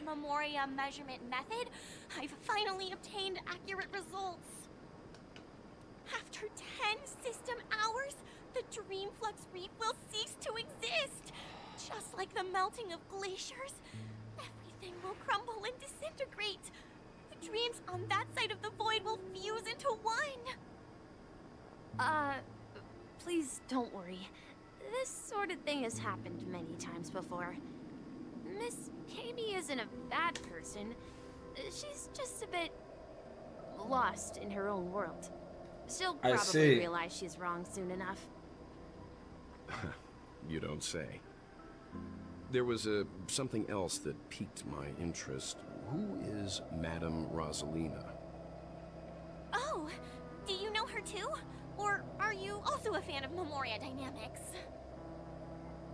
Memoria measurement method, I've finally obtained accurate results. After 10 system hours, the Dreamflux Reef will cease to exist. Just like the melting of glaciers, everything will crumble and disintegrate. The dreams on that side of the void will fuse into one. Please don't worry. This sort of thing has happened many times before. Miss Kami isn't a bad person. She's just a bit lost in her own world. She'll probably realize she's wrong soon enough. You don't say. There was something else that piqued my interest. Who is Madame Rosalina? Oh, do you know her too? Or are you also a fan of Memoria Dynamics?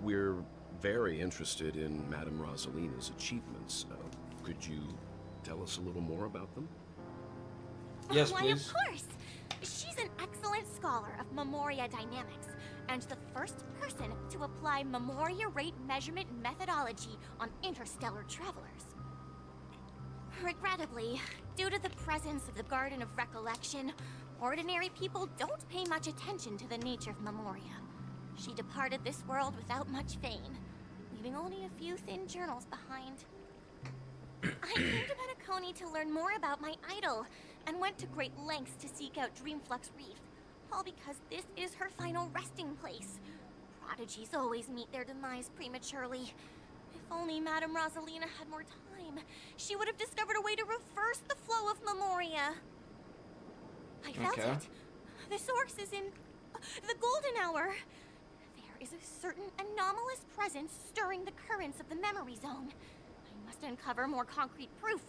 We're very interested in Madame Rosalina's achievements. Could you tell us a little more about them? Yes, Why, please. of course! She's an excellent scholar of Memoria Dynamics, and the first person to apply Memoria rate measurement methodology on interstellar travelers. Regrettably, due to the presence of the Garden of Recollection, ordinary people don't pay much attention to the nature of Memoria. She departed this world without much fame, leaving only a few thin journals behind. I came to Penacony to learn more about my idol, and went to great lengths to seek out Dreamflux Reef, all because this is her final resting place. Prodigies always meet their demise prematurely. If only Madame Rosalina had more time, she would have discovered a way to reverse the flow of Memoria. I felt it. The source is in the golden hour. There is a certain anomalous presence stirring the currents of the memory zone. I must uncover more concrete proof.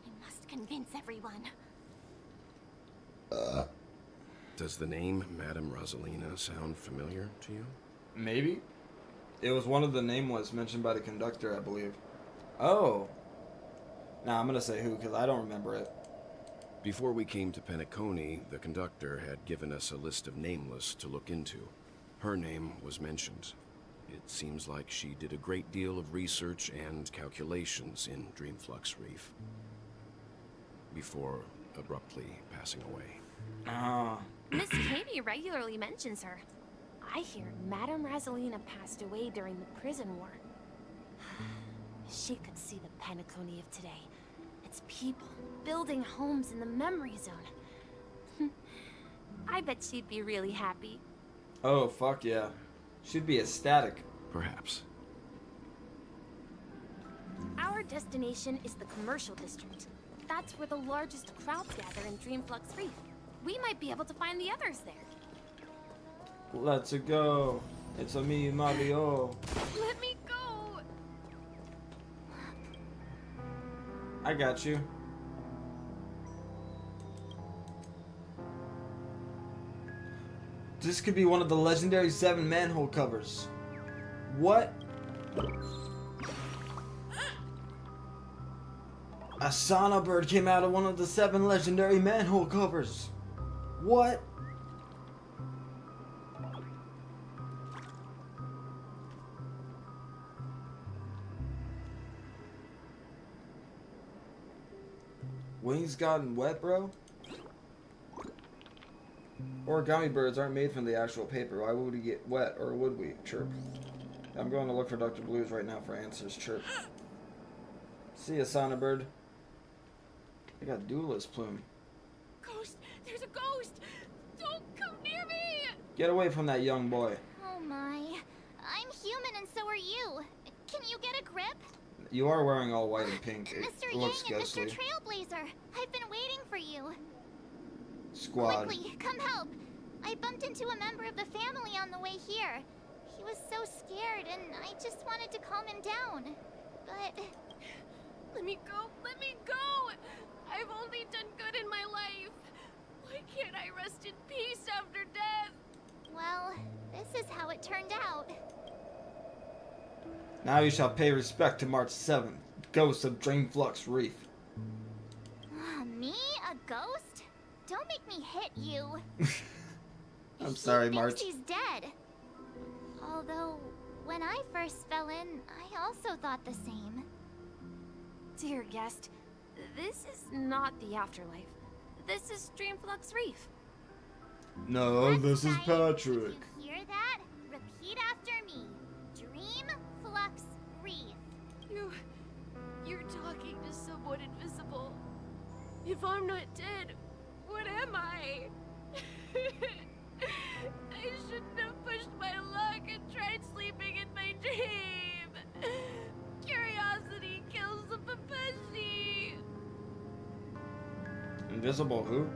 I must convince everyone. Does the name Madame Rosalina sound familiar to you? Maybe. It was one of the nameless mentioned by the conductor, I believe. Oh. Nah, I'm gonna say who, because I don't remember it. Before we came to Penacony, the conductor had given us a list of nameless to look into. Her name was mentioned. It seems like she did a great deal of research and calculations in Dreamflux Reef before abruptly passing away. Miss Kami regularly mentions her. I hear Madame Rosalina passed away during the prison war. She could see the Penacony of today. Its people building homes in the memory zone. I bet she'd be really happy. Oh, fuck yeah. She'd be ecstatic. Perhaps. Our destination is the commercial district. That's where the largest crowds gather in Dreamflux Reef. We might be able to find the others there. Let's go. It's a me, Mario. Let me go. I got you. This could be one of the legendary 7 manhole covers. What? A sauna bird came out of one of the 7 legendary manhole covers. What? Wings gotten wet, bro? Origami birds aren't made from the actual paper. Why would we get wet, or would we? Chirp. I'm going to look for Dr. Blues right now for answers. Chirp. See ya, sauna bird. I got duelist plume. Ghost! There's a ghost! Don't come near me! Get away from that young boy. Oh my. I'm human and so are you. Can you get a grip? You are wearing all white and pink. Mr. It Yang looks and ghostly. Mr. Trailblazer, I've been waiting for you. Squad. Quickly, come help. I bumped into a member of the family on the way here. He was so scared and I just wanted to calm him down. But... Let me go! Let me go! I've only done good in my life. Why can't I rest in peace after death? Well, this is how it turned out. Now you shall pay respect to March 7th, Ghost of Dreamflux Reef. Me? A ghost? Don't make me hit you. I'm sorry, He March. thinks he's dead. Although, when I first fell in, I also thought the same. Dear guest, this is not the afterlife. This is Dreamflux Reef. No, this is Right. Patrick. Did you hear that? Repeat after me. Dream Flux Reef. You're talking to someone invisible. If I'm not dead, what am I? I shouldn't have pushed my luck and tried sleeping in my dream. Curiosity kills the Papeshi. Invisible who?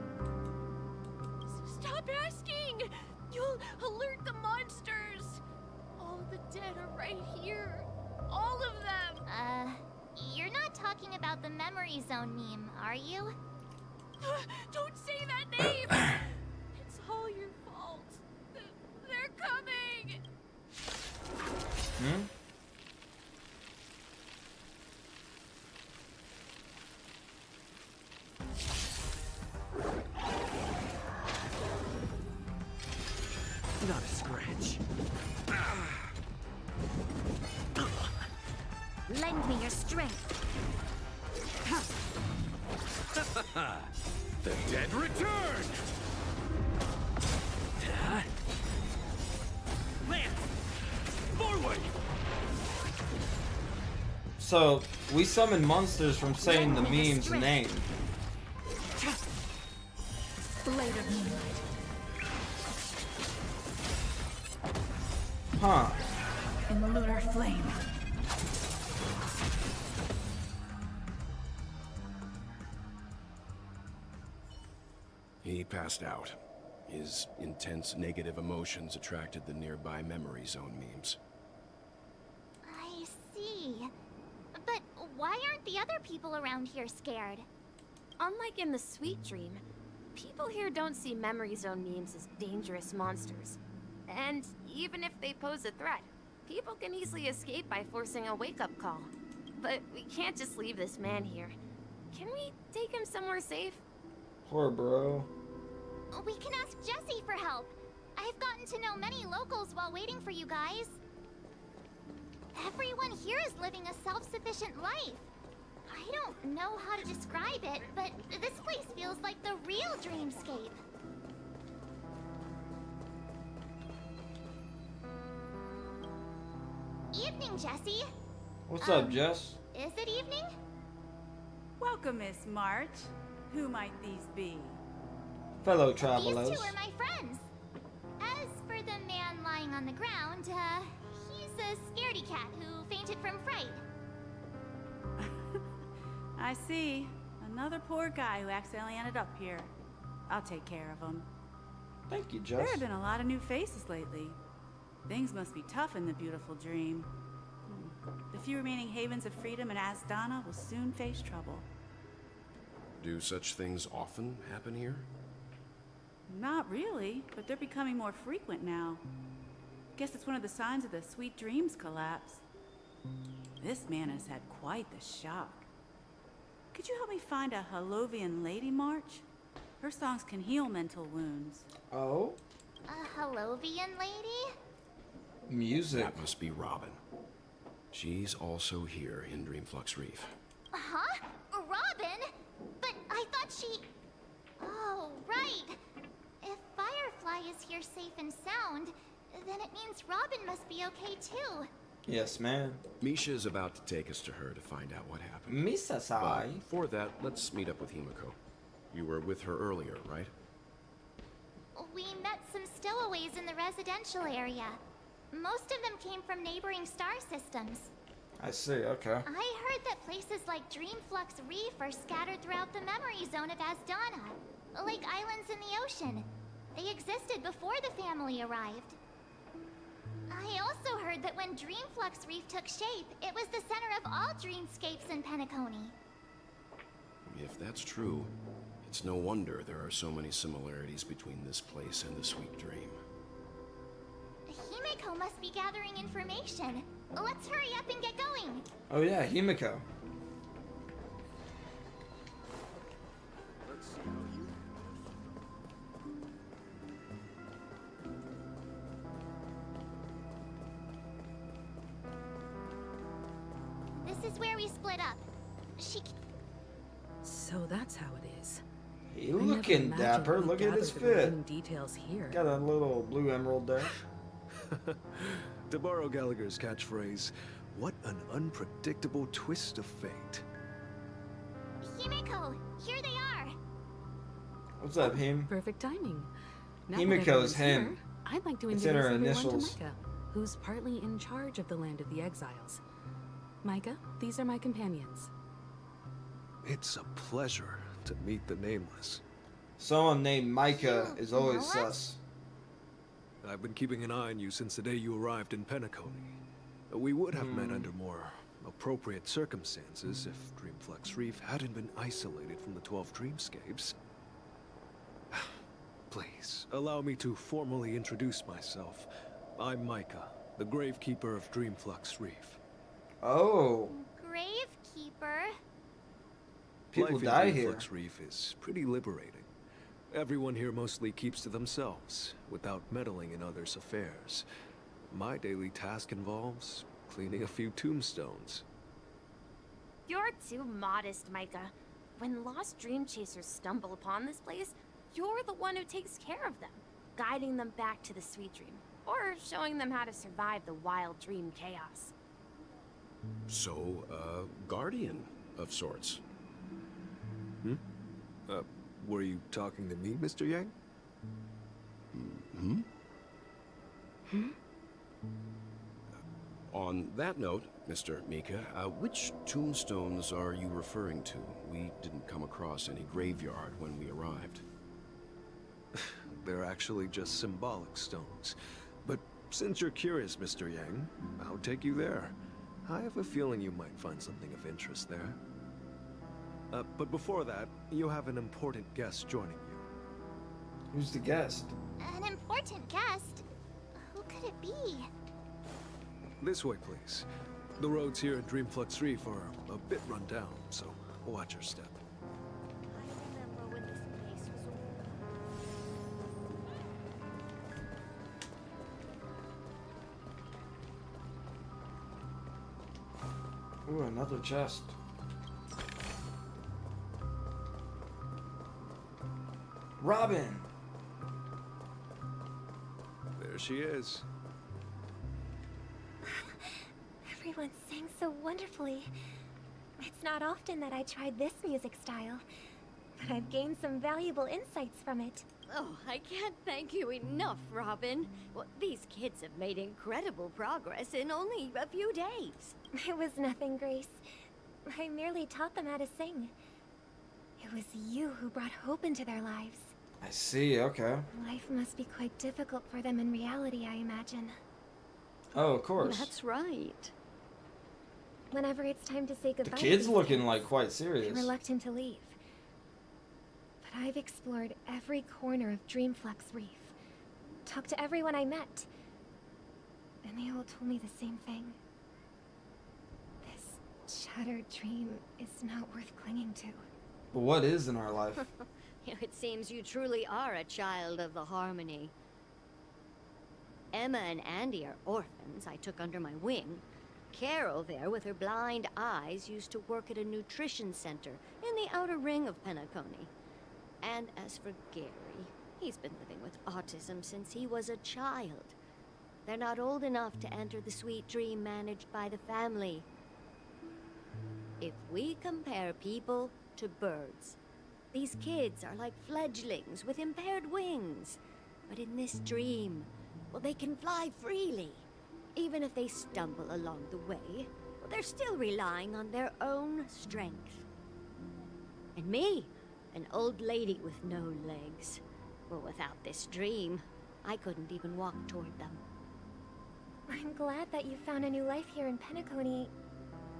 Stop asking! You'll alert the monsters! All the dead are right here. All of them! You're not talking about the memory zone meme, are you? Don't say that name! It's all your fault. They're coming! Hmm? Not a scratch. Lend me your strength. The dead return! Lance! Forward! So, we summon monsters from saying the meme's name. Blade of moonlight. Huh. In the lunar flame. He passed out. His intense negative emotions attracted the nearby memory zone memes. I see. But why aren't the other people around here scared? Unlike in the Sweet Dream, people here don't see memory zone memes as dangerous monsters. And even if they pose a threat, people can easily escape by forcing a wake-up call. But we can't just leave this man here. Can we take him somewhere safe? Poor bro. We can ask Jesse for help. I've gotten to know many locals while waiting for you guys. Everyone here is living a self-sufficient life. I don't know how to describe it, but this place feels like the real dreamscape. Evening, Jesse. What's up, Jess? Is it evening? Welcome, Miss March. Who might these be? Fellow These travelers. two are my friends. As for the man lying on the ground, he's a scaredy cat who fainted from fright. I see. Another poor guy who accidentally ended up here. I'll take care of him. Thank you, There Jess. have been a lot of new faces lately. Things must be tough in the beautiful dream. The few remaining havens of freedom in Asdana will soon face trouble. Do such things often happen here? Not really, but they're becoming more frequent now. Guess it's one of the signs of the Sweet Dreams collapse. This man has had quite the shock. Could you help me find a Halovian lady, March? Her songs can heal mental wounds. Oh? A Halovian lady? Music. That must be Robin. She's also here in Dreamflux Reef. Huh? Robin? But I thought she... Oh, right. If Firefly is here safe and sound, then it means Robin must be okay too. Yes, man. Misha is about to take us to her to find out what happened. Misa But Sai. before that, let's meet up with Himiko. You were with her earlier, right? We met some stowaways in the residential area. Most of them came from neighboring star systems. I see, okay. I heard that places like Dreamflux Reef are scattered throughout the memory zone of Asdana, like islands in the ocean. They existed before the family arrived. I also heard that when Dreamflux Reef took shape, it was the center of all dreamscapes in Penacony. If that's true, it's no wonder there are so many similarities between this place and the Sweet Dream. Himiko must be gathering information. Let's hurry up and get going. Oh yeah, Himiko. This is where we split up. She... So that's how it is. He I never looking imagined dapper. we'd Look at his gather the fit. little details here. Got a little blue emerald there. To borrow Gallagher's catchphrase, what an unpredictable twist of fate. Himeko, here they are. What's up, him? Perfect timing. Now that Himiko's everyone's him. here, I'd like to It's introduce in her everyone initials. to Micah, who's partly in charge of the land of the exiles. Micah, these are my companions. It's a pleasure to meet the Nameless. Someone named Micah You is always know us? sus. I've been keeping an eye on you since the day you arrived in Penacony. We would have met under more appropriate circumstances if Dreamflex Reef hadn't been isolated from the 12 Dreamscapes. Please, allow me to formally introduce myself. I'm Micah, the Gravekeeper of Dreamflux Reef. Oh, Gravekeeper. people Life in die here. Dreamflux Reef is pretty liberating. Everyone here mostly keeps to themselves, without meddling in others' affairs. My daily task involves cleaning a few tombstones. You're too modest, Micah. When lost dream chasers stumble upon this place, you're the one who takes care of them, guiding them back to the sweet dream, or showing them how to survive the wild dream chaos. So, guardian of sorts. Were you talking to me, Mr. Yang? On that note, Mr. Mika, which tombstones are you referring to? We didn't come across any graveyard when we arrived. They're actually just symbolic stones. But since you're curious, Mr. Yang, I'll take you there. I have a feeling you might find something of interest there. But before that, you have an important guest joining you. Who's the guest? An important guest. Who could it be? This way, please. The roads here at Dreamflux Reef are a bit run down, so watch your step. I remember when this place was... Ooh, another chest. Robin! There she is. Everyone sang so wonderfully. It's not often that I tried this music style, but I've gained some valuable insights from it. Oh, I can't thank you enough, Robin. Well, these kids have made incredible progress in only a few days. It was nothing, Grace. I merely taught them how to sing. It was you who brought hope into their lives. I see, okay. Life must be quite difficult for them in reality, I imagine. Oh, of course. That's right. Whenever it's time to say The goodbye, kid's to these looking kids, like quite I'm serious. reluctant to leave. But I've explored every corner of Dreamflux Reef. Talked to everyone I met. And they all told me the same thing. This shattered dream is not worth clinging to. But what is in our life? It seems you truly are a child of the Harmony. Emma and Andy are orphans I took under my wing. Carol there, with her blind eyes, used to work at a nutrition center in the outer ring of Penacony. And as for Gary, he's been living with autism since he was a child. They're not old enough to enter the sweet dream managed by the family. If we compare people to birds, these kids are like fledglings with impaired wings. But in this dream, well, they can fly freely. Even if they stumble along the way, well, they're still relying on their own strength. And me, an old lady with no legs. Well, without this dream, I couldn't even walk toward them. I'm glad that you found a new life here in Penacony.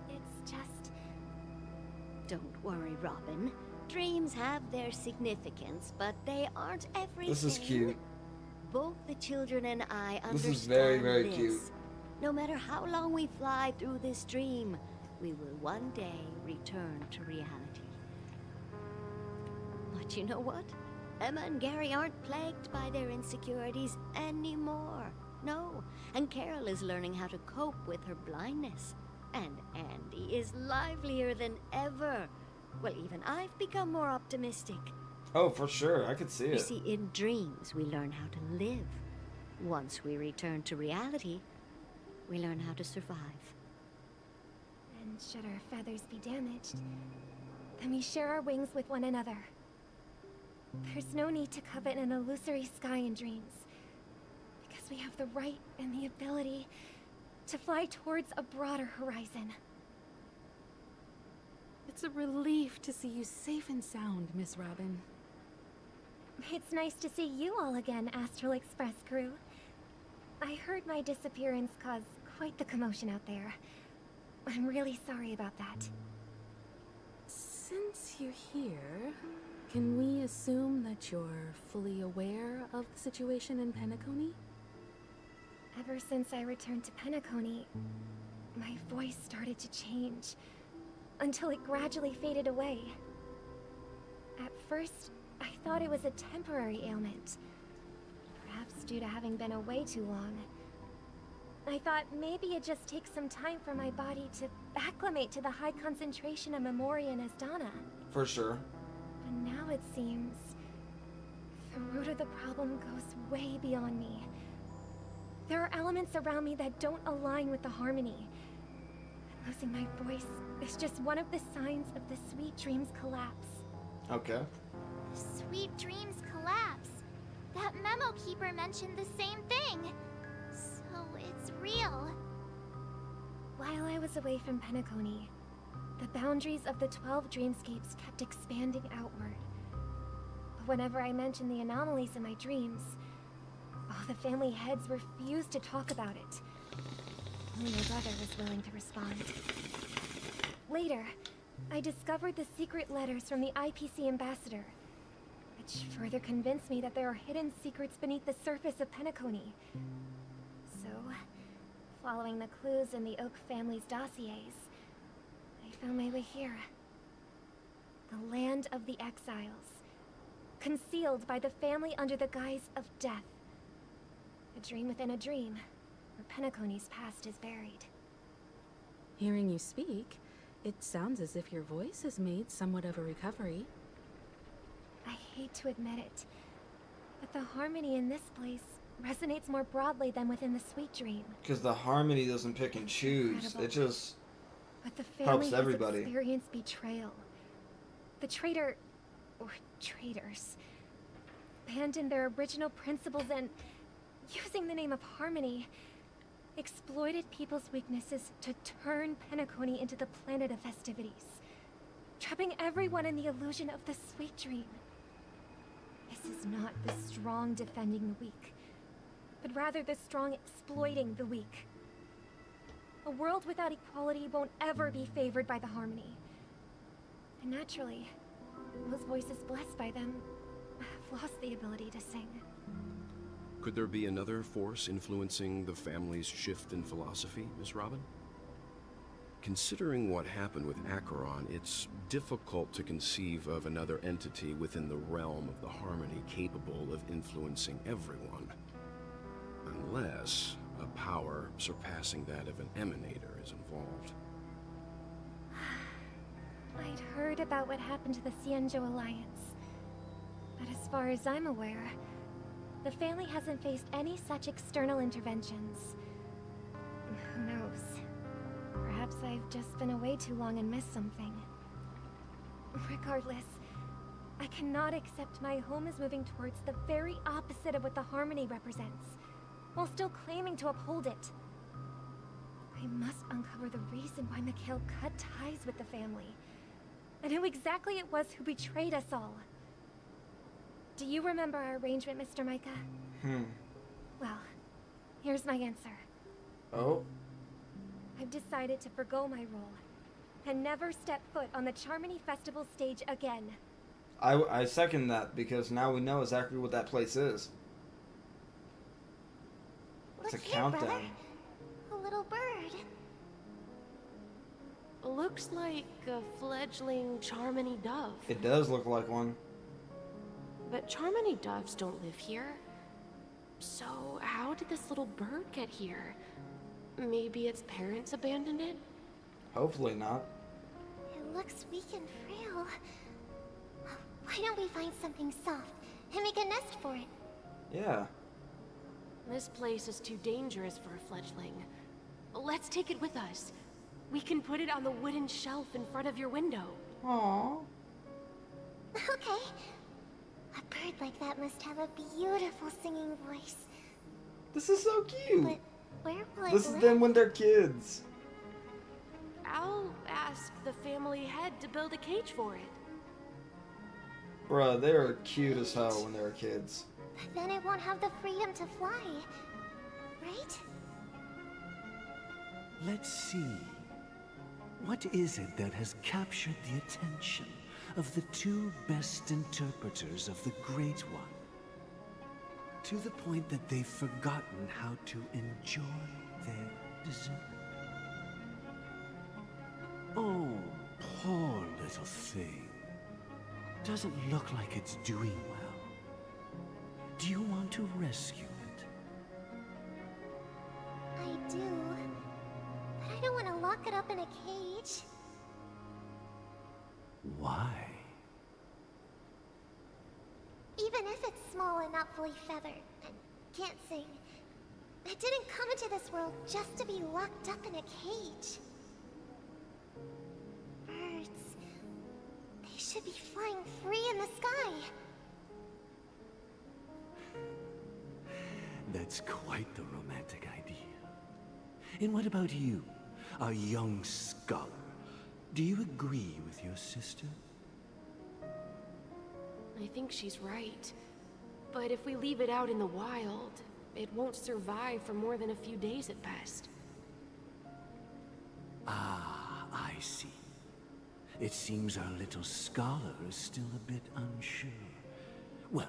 It's just... Don't worry, Robin. Dreams have their significance, but they aren't everything. This is cute. Both the children and I understand This is very, very this. cute. No matter how long we fly through this dream, we will one day return to reality. But you know what? Emma and Gary aren't plagued by their insecurities anymore. No, and Carol is learning how to cope with her blindness. And Andy is livelier than ever. Well, even I've become more optimistic. Oh, for sure. I could see You it. see, in dreams, we learn how to live. Once we return to reality, we learn how to survive. And should our feathers be damaged, then we share our wings with one another. There's no need to covet an illusory sky in dreams, because we have the right and the ability to fly towards a broader horizon. It's a relief to see you safe and sound, Miss Robin. It's nice to see you all again, Astral Express crew. I heard my disappearance caused quite the commotion out there. I'm really sorry about that. Since you're here, can we assume that you're fully aware of the situation in Penacony? Ever since I returned to Penacony, my voice started to change, until it gradually faded away. At first, I thought it was a temporary ailment, perhaps due to having been away too long. I thought maybe it just takes some time for my body to acclimate to the high concentration of Memoria and Asdana. For sure. But now it seems the root of the problem goes way beyond me. There are elements around me that don't align with the harmony. Losing my voice is just one of the signs of the Sweet Dreams collapse. Okay. Sweet Dreams collapse. That memo keeper mentioned the same thing. So it's real. While I was away from Penacony, the boundaries of the 12 dreamscapes kept expanding outward. But whenever I mentioned the anomalies in my dreams, all the family heads refused to talk about it. Only my brother was willing to respond. Later, I discovered the secret letters from the IPC ambassador, which further convinced me that there are hidden secrets beneath the surface of Penacony. So, following the clues in the Oak family's dossiers, I found my way here. The land of the exiles, concealed by the family under the guise of death. A dream within a dream, where Penacony's past is buried. Hearing you speak, it sounds as if your voice has made somewhat of a recovery. I hate to admit it, but the harmony in this place resonates more broadly than within the Sweet Dream. Because the harmony doesn't pick and choose. Incredible. It just But the family helps has everybody. experienced betrayal. The traitor, or traitors, abandoned their original principles and, using the name of harmony, exploited people's weaknesses to turn Penacony into the planet of festivities, trapping everyone in the illusion of the Sweet Dream. This is not the strong defending the weak, but rather the strong exploiting the weak. A world without equality won't ever be favored by the harmony. And naturally, those voices blessed by them have lost the ability to sing. Could there be another force influencing the family's shift in philosophy, Miss Robin? Considering what happened with Acheron, it's difficult to conceive of another entity within the realm of the harmony capable of influencing everyone. Unless a power surpassing that of an emanator is involved. I'd heard about what happened to the Cienjo Alliance, but as far as I'm aware, the family hasn't faced any such external interventions. Who knows? Perhaps I've just been away too long and missed something. Regardless, I cannot accept my home is moving towards the very opposite of what the harmony represents, while still claiming to uphold it. I must uncover the reason why Mikhail cut ties with the family, and who exactly it was who betrayed us all. Do you remember our arrangement, Mr. Micah? Well, here's my answer. Oh. I've decided to forgo my role, and never step foot on the Charmony Festival stage again. I second that, because now we know exactly what that place is. It's a Look here, countdown. brother. A little bird. Looks like a fledgling Charmony dove. It does look like one. But Charmony doves don't live here. So how did this little bird get here? Maybe its parents abandoned it? Hopefully not. It looks weak and frail. Why don't we find something soft and make a nest for it? Yeah. This place is too dangerous for a fledgling. Let's take it with us. We can put it on the wooden shelf in front of your window. Aww. Okay. A bird like that must have a beautiful singing voice. This is so cute. But where will it This is live? them when they're kids. I'll ask the family head to build a cage for it. Bruh, they were cute as hell when they were kids. But then it won't have the freedom to fly. Right? Let's see. What is it that has captured the attention of the two best interpreters of the Great One? To the point that they've forgotten how to enjoy their dessert. Oh, poor little thing. Doesn't look like it's doing well. Do you want to rescue it? I do. But I don't want to lock it up in a cage. Why? Even if it's small and not fully feathered and can't sing, it didn't come into this world just to be locked up in a cage. Birds, they should be flying free in the sky. That's quite the romantic idea. And what about you, a young scholar? Do you agree with your sister? I think she's right. But if we leave it out in the wild, it won't survive for more than a few days at best. Ah, I see. It seems our little scholar is still a bit unsure. Well,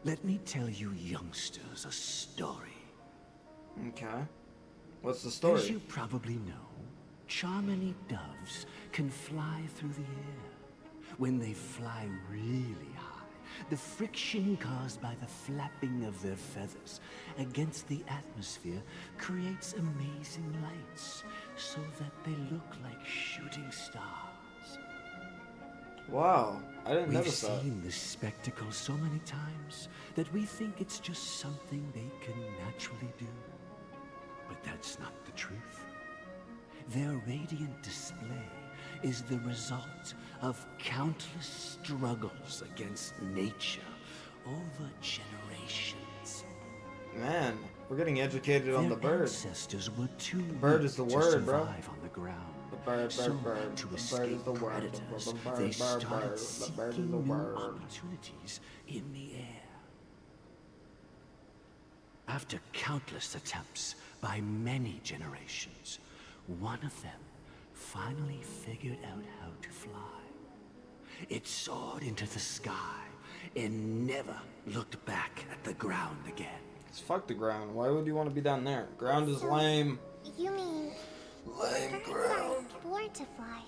let me tell you youngsters a story. Okay. What's the story? As you probably know, Charmony doves can fly through the air. When they fly really high, the friction caused by the flapping of their feathers against the atmosphere creates amazing lights, so that they look like shooting stars. Wow, I didn't We've notice that. seen this spectacle so many times that we think it's just something they can naturally do. But that's not the truth. Their radiant display is the result of countless struggles against nature over generations. Man, we're getting educated on the Their bird. ancestors were too Bird weak is the to word, bro. survive on the ground. The bird, So, bird. to The bird escape is the word. predators, The bird, they bird, started bird. The bird is seeking the new word. opportunities in the air. After countless attempts by many generations, one of them finally figured out how to fly. It soared into the sky and never looked back at the ground again. Fuck the ground. Why would you want to be down there? Ground is lame. You mean Lame birds ground. aren't born to fly?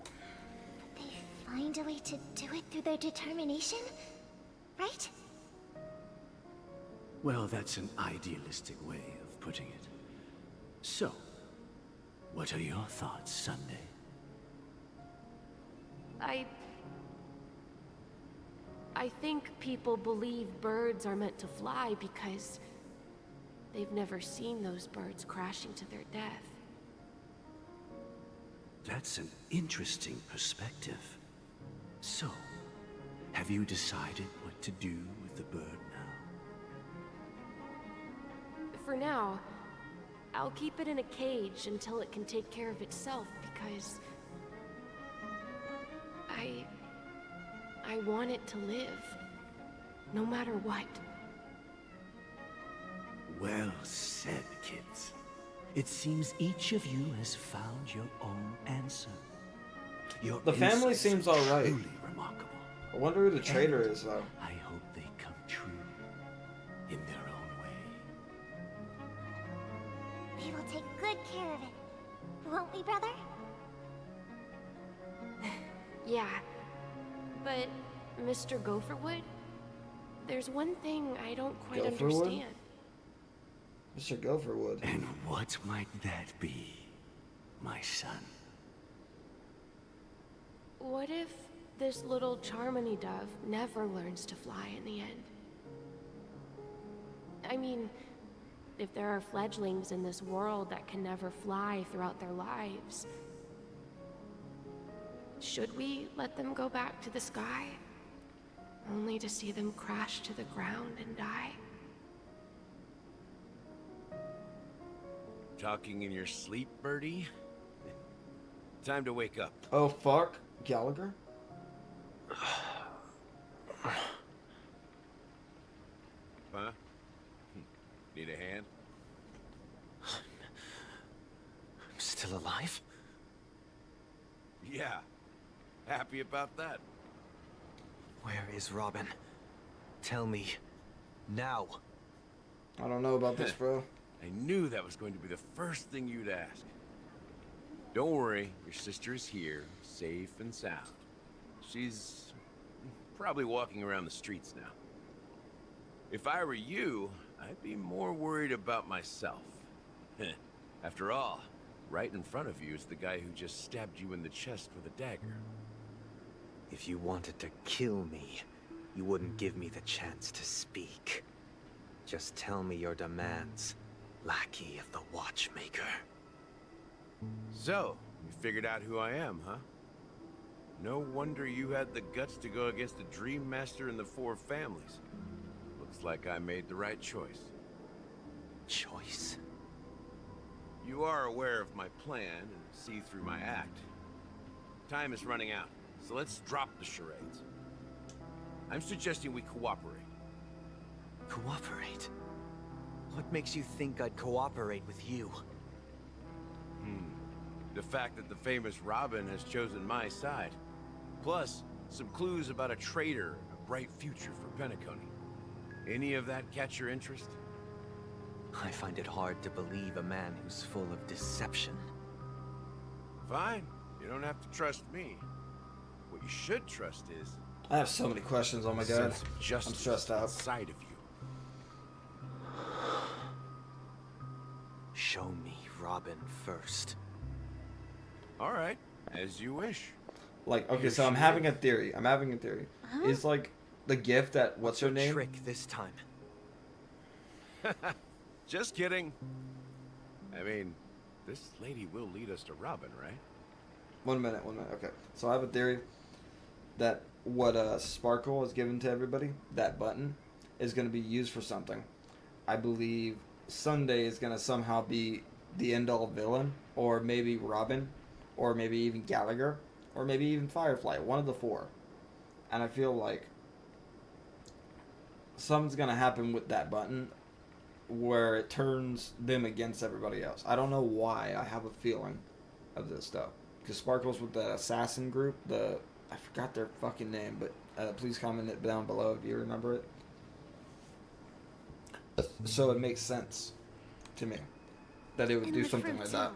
But they find a way to do it through their determination? Right? Well, that's an idealistic way of putting it. So, what are your thoughts, Sunday? I think people believe birds are meant to fly because they've never seen those birds crashing to their death. That's an interesting perspective. So, have you decided what to do with the bird now? For now, I'll keep it in a cage until it can take care of itself because I want it to live, no matter what. Well said, kids. It seems each of you has found your own answer. Your The family insights seems are alright. truly remarkable. I wonder who the traitor is, though. I hope they come true in their own way. We will take good care of it. Won't we, brother? Yeah, but Mr. Gopherwood, there's one thing I don't quite Gopherwood? understand. Mr. Gopherwood. And what might that be, my son? What if this little Charmony dove never learns to fly in the end? I mean, if there are fledglings in this world that can never fly throughout their lives, should we let them go back to the sky, only to see them crash to the ground and die? Talking in your sleep, Birdie? Time to wake up. Oh, fuck. Gallagher? Huh? Need a hand? I'm still alive? Yeah. Happy about that? Where is Robin? Tell me. Now. I don't know about this, bro. I knew that was going to be the first thing you'd ask. Don't worry, your sister is here, safe and sound. She's probably walking around the streets now. If I were you, I'd be more worried about myself. After all, right in front of you is the guy who just stabbed you in the chest with a dagger. If you wanted to kill me, you wouldn't give me the chance to speak. Just tell me your demands, lackey of the Watchmaker. So, you figured out who I am, huh? No wonder you had the guts to go against the Dream Master and the Four Families. Looks like I made the right choice. Choice? You are aware of my plan and see through my act. Time is running out, so let's drop the charades. I'm suggesting we cooperate. Cooperate? What makes you think I'd cooperate with you? The fact that the famous Robin has chosen my side. Plus, some clues about a traitor and a bright future for Penacony. Any of that catch your interest? I find it hard to believe a man who's full of deception. Fine. You don't have to trust me. What you should trust is... I have so many questions, oh my god. sense of justice I'm stressed out. inside of you. Show me Robin first. All right, as you wish. Like, okay, Here so I'm she having is. a theory. Is like the gift that what's her name? Trick this time. Just kidding. I mean, this lady will lead us to Robin, right? 1 minute. Okay, so I have a theory that what Sparkle is given to everybody, that button, is going to be used for something. I believe Sunday is going to somehow be the end-all villain, or maybe Robin, or maybe even Gallagher, or maybe even Firefly, one of the four. And I feel like something's going to happen with that button where it turns them against everybody else. I don't know why. I have a feeling of this stuff. Because Sparkle's with the assassin group, I forgot their fucking name, but please comment it down below if you remember it. So it makes sense to me that it would And do the something fruit, like that. too.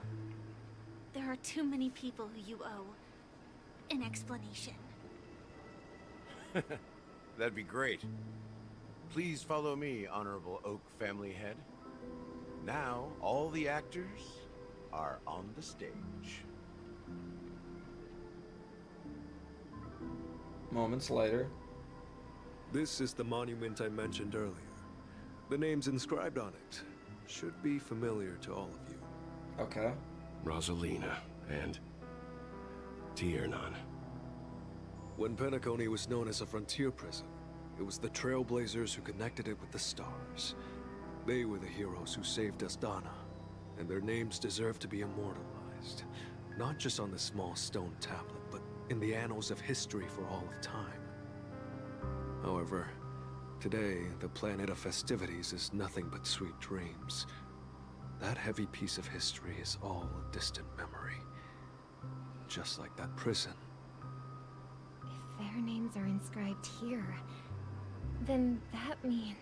There are too many people who you owe an explanation. That'd be great. Please follow me, Honorable Oak Family Head. Now, all the actors are on the stage. Moments later. This is the monument I mentioned earlier. The names inscribed on it should be familiar to all of you. Okay. Rosalina and Tiernan. When Penacony was known as a frontier prison, it was the Trailblazers who connected it with the stars. They were the heroes who saved Astana, and their names deserve to be immortalized. Not just on this small stone tablet, but in the annals of history for all of time. However, today, the planet of festivities is nothing but sweet dreams. That heavy piece of history is all a distant memory. Just like that prison. If their names are inscribed here, then that means...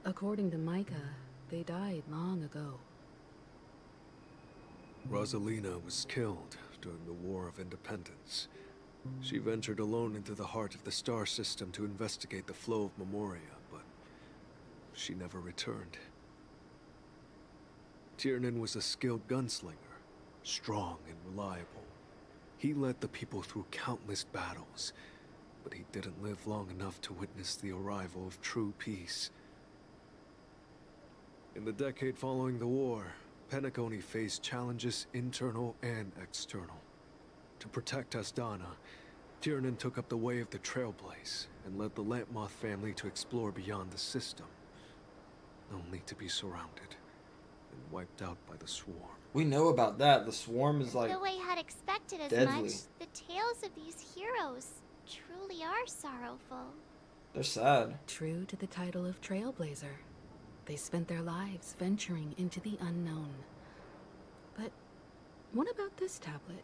According to Micah, they died long ago. Rosalina was killed during the War of Independence. She ventured alone into the heart of the star system to investigate the flow of Memoria, but she never returned. Tiernan was a skilled gunslinger, strong and reliable. He led the people through countless battles, but he didn't live long enough to witness the arrival of true peace. In the decade following the war, Penacony faced challenges internal and external. To protect Asdana, Tiernan took up the way of the Trailblaze and led the Lampmoth family to explore beyond the system, only to be surrounded and wiped out by the Swarm. We know about that. The Swarm is like Though I had expected as deadly. much, the tales of these heroes truly are sorrowful. They're sad. True to the title of Trailblazer, they spent their lives venturing into the unknown. But what about this tablet?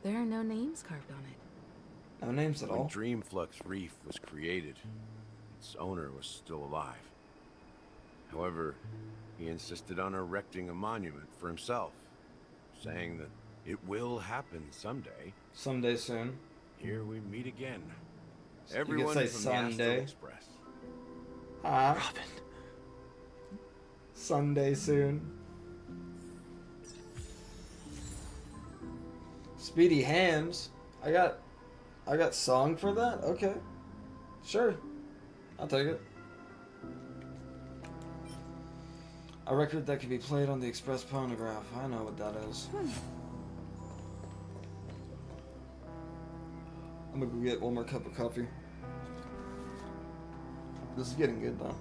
There are no names carved on it. No names at When all. Dreamflux Reef was created, its owner was still alive. However, he insisted on erecting a monument for himself, saying that it will happen someday. Someday soon. Here we meet again. You could Everyone say from the Astral Sunday. Express. Ah, Robin. Sunday soon. Speedy Hams. I got song for that? Okay. Sure. I'll take it. A record that can be played on the Express Phonograph. I know what that is. I'm gonna go get one more cup of coffee. This is getting good though.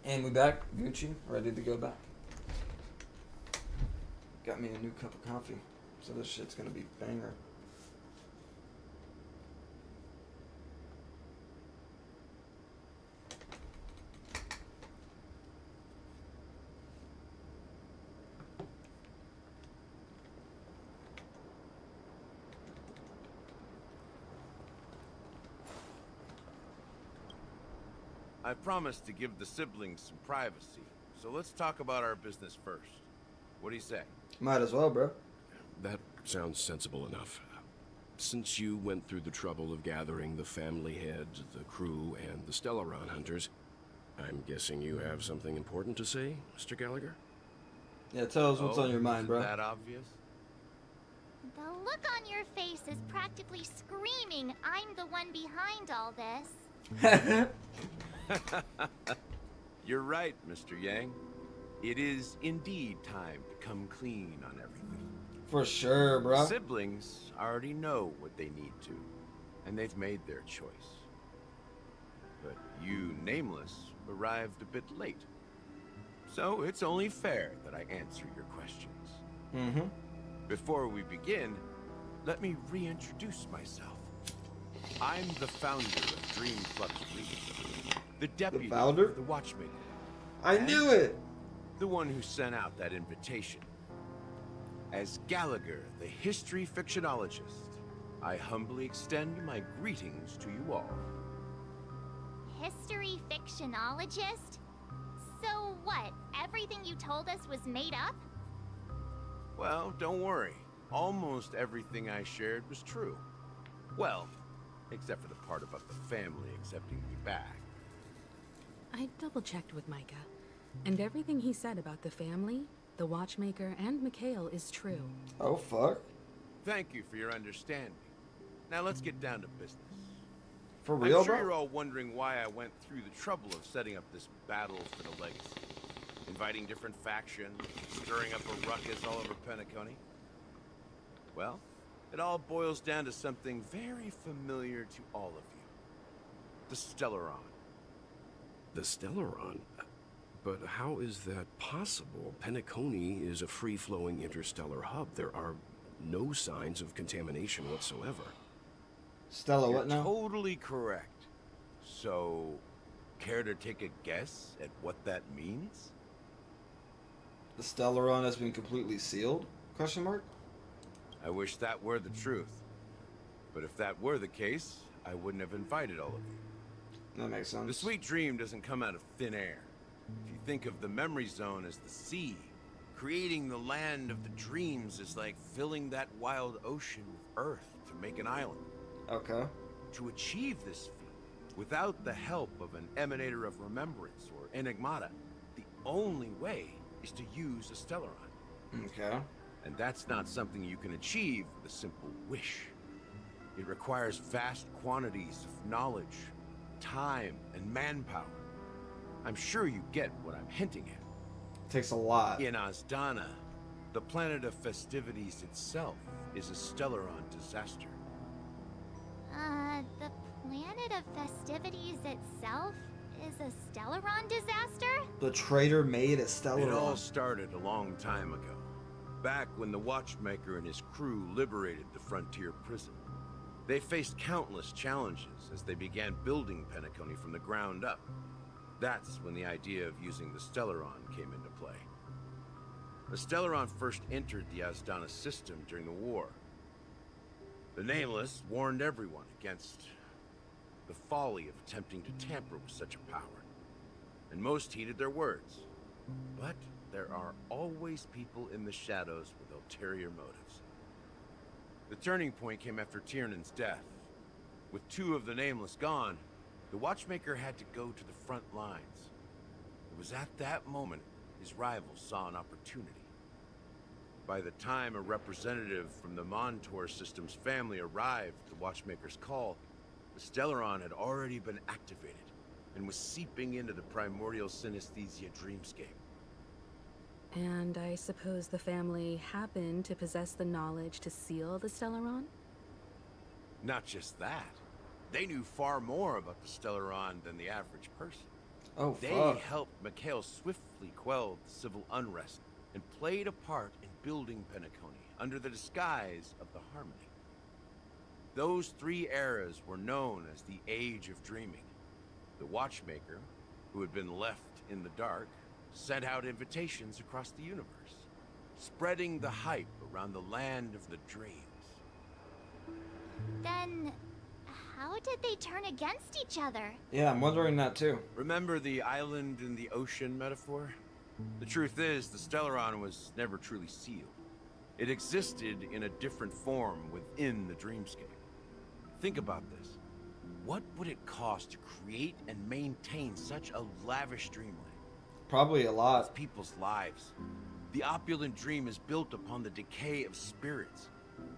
And we back, Gucci, ready to go back. Got me a new cup of coffee, so this shit's gonna be banger. I promised to give the siblings some privacy, so let's talk about our business first. What do you say? Might as well, bro. That sounds sensible enough. Since you went through the trouble of gathering the family head, the crew, and the Stellaron hunters, I'm guessing you have something important to say, Mr. Gallagher? Yeah, tell us what's on your mind, bro. That obvious? The look on your face is practically screaming, I'm the one behind all this. You're right, Mr. Yang. It is indeed time to come clean on everything. For sure, bro. Siblings already know what they need to, and they've made their choice. But you, Nameless, arrived a bit late. So it's only fair that I answer your questions. Mm-hmm. Before we begin, let me reintroduce myself. I'm the founder of Dream Flux Fleet, the deputy founder? of the Watchmaker. I knew it! The one who sent out that invitation. As Gallagher, the history fictionologist, I humbly extend my greetings to you all. History fictionologist? So what, everything you told us was made up? Well, don't worry. Almost everything I shared was true. Well, except for the part about the family accepting me back. I double-checked with Micah, and everything he said about the family, the Watchmaker, and Mikhail is true. Oh, fuck. Thank you for your understanding. Now let's get down to business. For real, I'm sure bro? you're all wondering why I went through the trouble of setting up this battle for the legacy. Inviting different factions, stirring up a ruckus all over Penacony. Well, it all boils down to something very familiar to all of you. The Stellaron. The Stellaron? But how is that possible? Penacony is a free-flowing interstellar hub. There are no signs of contamination whatsoever. Stella, You're what now? totally correct. So, care to take a guess at what that means? The Stellaron has been completely sealed? Question mark? I wish that were the truth. But if that were the case, I wouldn't have invited all of you. That makes sense. The sweet dream doesn't come out of thin air. If you think of the memory zone as the sea, creating the land of the dreams is like filling that wild ocean with earth to make an island. Okay. To achieve this feat, without the help of an emanator of remembrance or enigmata, the only way is to use a Stellaron. Okay. And that's not something you can achieve with a simple wish. It requires vast quantities of knowledge, time, and manpower. I'm sure you get what I'm hinting at. Takes a lot. In Azdana, the planet of festivities itself is a Stellaron disaster. The planet of festivities itself is a Stellaron disaster? The traitor made a It all Stellaron. started a long time ago. Back when the Watchmaker and his crew liberated the frontier prison. They faced countless challenges as they began building Penacony from the ground up. That's when the idea of using the Stellaron came into play. The Stellaron first entered the Azdana system during the war. The Nameless warned everyone against the folly of attempting to tamper with such a power, and most heeded their words. But there are always people in the shadows with ulterior motives. The turning point came after Tiernan's death. With two of the Nameless gone, the Watchmaker had to go to the front lines. It was at that moment his rivals saw an opportunity. By the time a representative from the Montour System's family arrived at the Watchmaker's call, the Stellaron had already been activated and was seeping into the primordial synesthesia dreamscape. And I suppose the family happened to possess the knowledge to seal the Stellaron? Not just that. They knew far more about the Stellaron than the average person. Oh, They fuck. helped Mikhail swiftly quell the civil unrest and played a part in building Penacony under the disguise of the Harmony. Those three eras were known as the Age of Dreaming. The Watchmaker, who had been left in the dark, sent out invitations across the universe, spreading the hype around the land of the dreams. Then, how did they turn against each other? Yeah, I'm wondering that too. Remember the island in the ocean metaphor? The truth is, the Stellaron was never truly sealed. It existed in a different form within the dreamscape. Think about this. What would it cost to create and maintain such a lavish dreamland? Probably a lot. It's people's lives, The opulent dream is built upon the decay of spirits,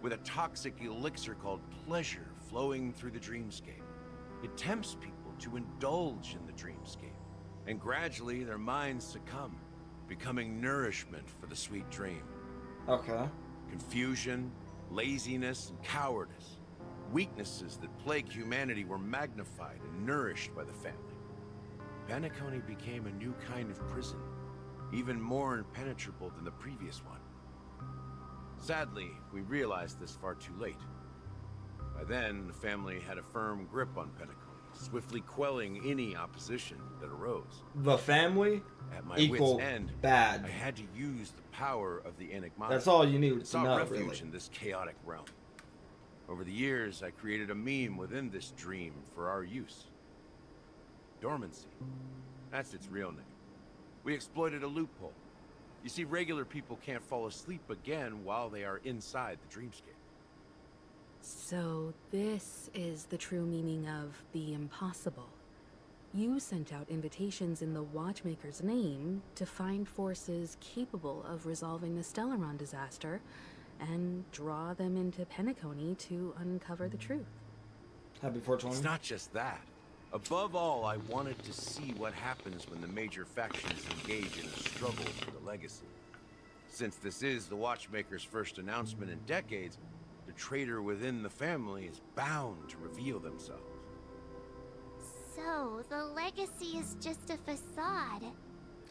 with a toxic elixir called pleasure flowing through the dreamscape. It tempts people to indulge in the dreamscape, and gradually their minds succumb, becoming nourishment for the sweet dream. Okay. Confusion, laziness, and cowardice. Weaknesses that plague humanity were magnified and nourished by the family. Penacony became a new kind of prison, even more impenetrable than the previous one. Sadly, we realized this far too late. By then, the family had a firm grip on Penacony, swiftly quelling any opposition that arose. The family At my equal wit's end, bad. I had to use the power of the enigmatic. That's all you need to sought know, refuge really. in this chaotic realm. Over the years, I created a meme within this dream for our use. Dormancy. That's its real name. We exploited a loophole. You see, regular people can't fall asleep again while they are inside the dreamscape. So this is the true meaning of the impossible. You sent out invitations in the Watchmaker's name to find forces capable of resolving the Stellaron disaster and draw them into Penacony to uncover the truth. Happy 420. It's not just that. Above all, I wanted to see what happens when the major factions engage in a struggle for the legacy. Since this is the Watchmaker's first announcement in decades, the traitor within the family is bound to reveal themselves. So, the legacy is just a facade.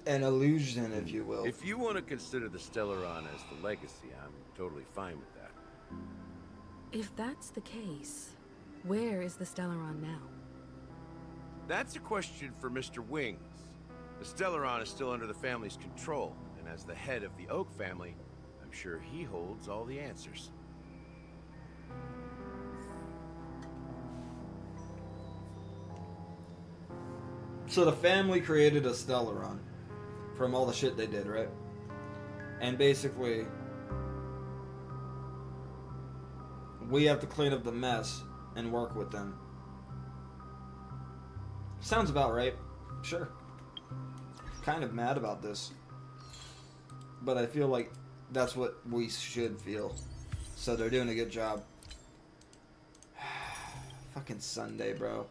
An illusion, if you will. If you want to consider the Stellaron as the legacy, I'm totally fine with that. If that's the case, where is the Stellaron now? That's a question for Mr. Wings. The Stellaron is still under the family's control, and as the head of the Oak family, I'm sure he holds all the answers. So the family created a Stellaron from all the shit they did, right? And basically, we have to clean up the mess and work with them. Sounds about right. Sure. Kind of mad about this. But I feel like that's what we should feel. So they're doing a good job. Fucking Sunday, bro.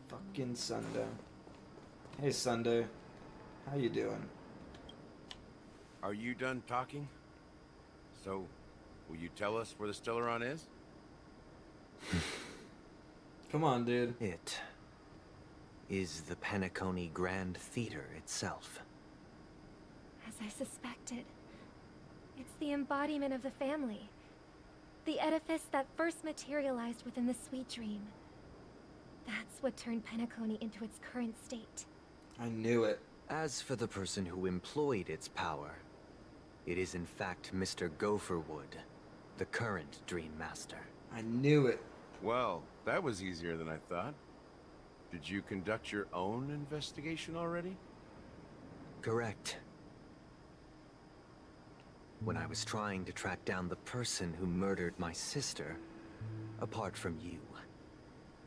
Fucking Sunday. Hey, Sunday. How you doing? Are you done talking? So, will you tell us where the Stellaron is? Come on, dude. It is the Penacony Grand Theater itself. As I suspected, it's the embodiment of the family. The edifice that first materialized within the Sweet Dream. That's what turned Penacony into its current state. I knew it. As for the person who employed its power, it is in fact Mr. Gopherwood, the current Dream Master. I knew it. Well, that was easier than I thought. Did you conduct your own investigation already? Correct. When I was trying to track down the person who murdered my sister, apart from you,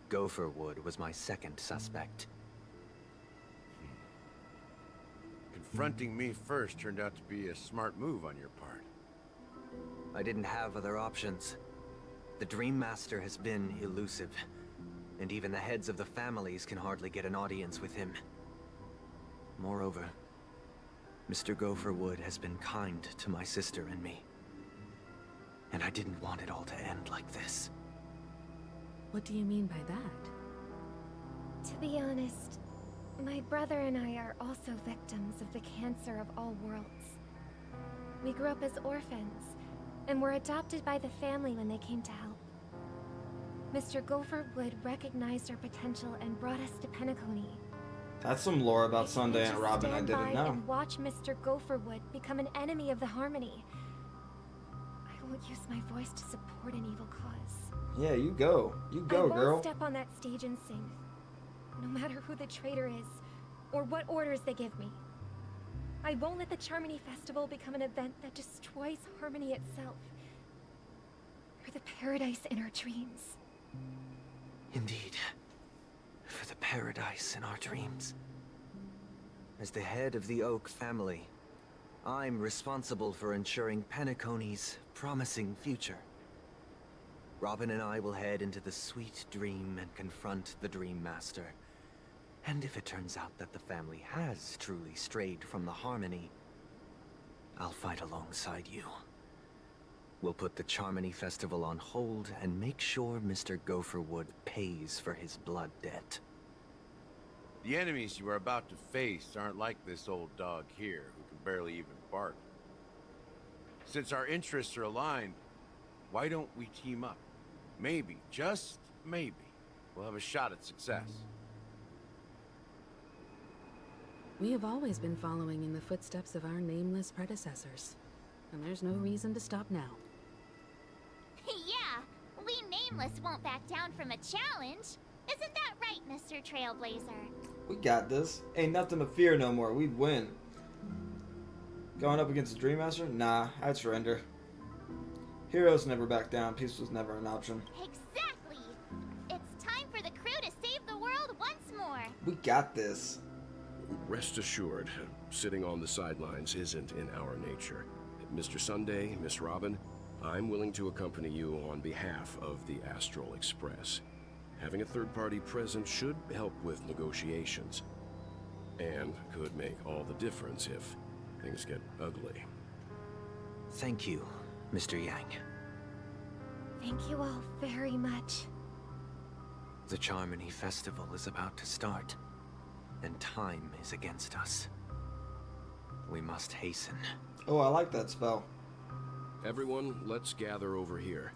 Gopherwood was my second suspect. Confronting me first turned out to be a smart move on your part. I didn't have other options. The Dream Master has been elusive, and even the heads of the families can hardly get an audience with him. Moreover, Mr. Gopherwood has been kind to my sister and me. And I didn't want it all to end like this. What do you mean by that? To be honest, my brother and I are also victims of the cancer of all worlds. We grew up as orphans, and were adopted by the family when they came to help. Mr. Gopherwood recognized our potential and brought us to Penacony. That's some lore about Sunday and Just Robin I stand didn't by know. and watch Mr. Gopherwood become an enemy of the Harmony. I won't use my voice to support an evil cause. Yeah, you go. You go, I won't girl. step on that stage and sing, no matter who the traitor is, or what orders they give me. I won't let the Charmony Festival become an event that destroys Harmony itself, or the paradise in our dreams. Indeed. for the paradise in our dreams. As the head of the Oak family, I'm responsible for ensuring Penacony's promising future. Robin and I will head into the Sweet Dream and confront the Dream Master. And if it turns out that the family has truly strayed from the Harmony, I'll fight alongside you. We'll put the Charmony Festival on hold and make sure Mr. Gopherwood pays for his blood debt. The enemies you are about to face aren't like this old dog here, who can barely even bark. Since our interests are aligned, why don't we team up? Maybe, just maybe, we'll have a shot at success. We have always been following in the footsteps of our nameless predecessors, and there's no reason to stop now. Yeah, we Nameless won't back down from a challenge. Isn't that right, Mr. Trailblazer? We got this. Ain't nothing to fear no more. We'd win. Going up against the Dream Master? Nah, I'd surrender. Heroes never back down. Peace was never an option. Exactly! It's time for the crew to save the world once more. We got this. Rest assured, sitting on the sidelines isn't in our nature. Mr. Sunday, Miss Robin, I'm willing to accompany you on behalf of the Astral Express. Having a third party present should help with negotiations, and could make all the difference if things get ugly. Thank you, Mr. Yang. Thank you all very much. The Charmony Festival is about to start, and time is against us. We must hasten. Oh, I like that spell. Everyone, let's gather over here.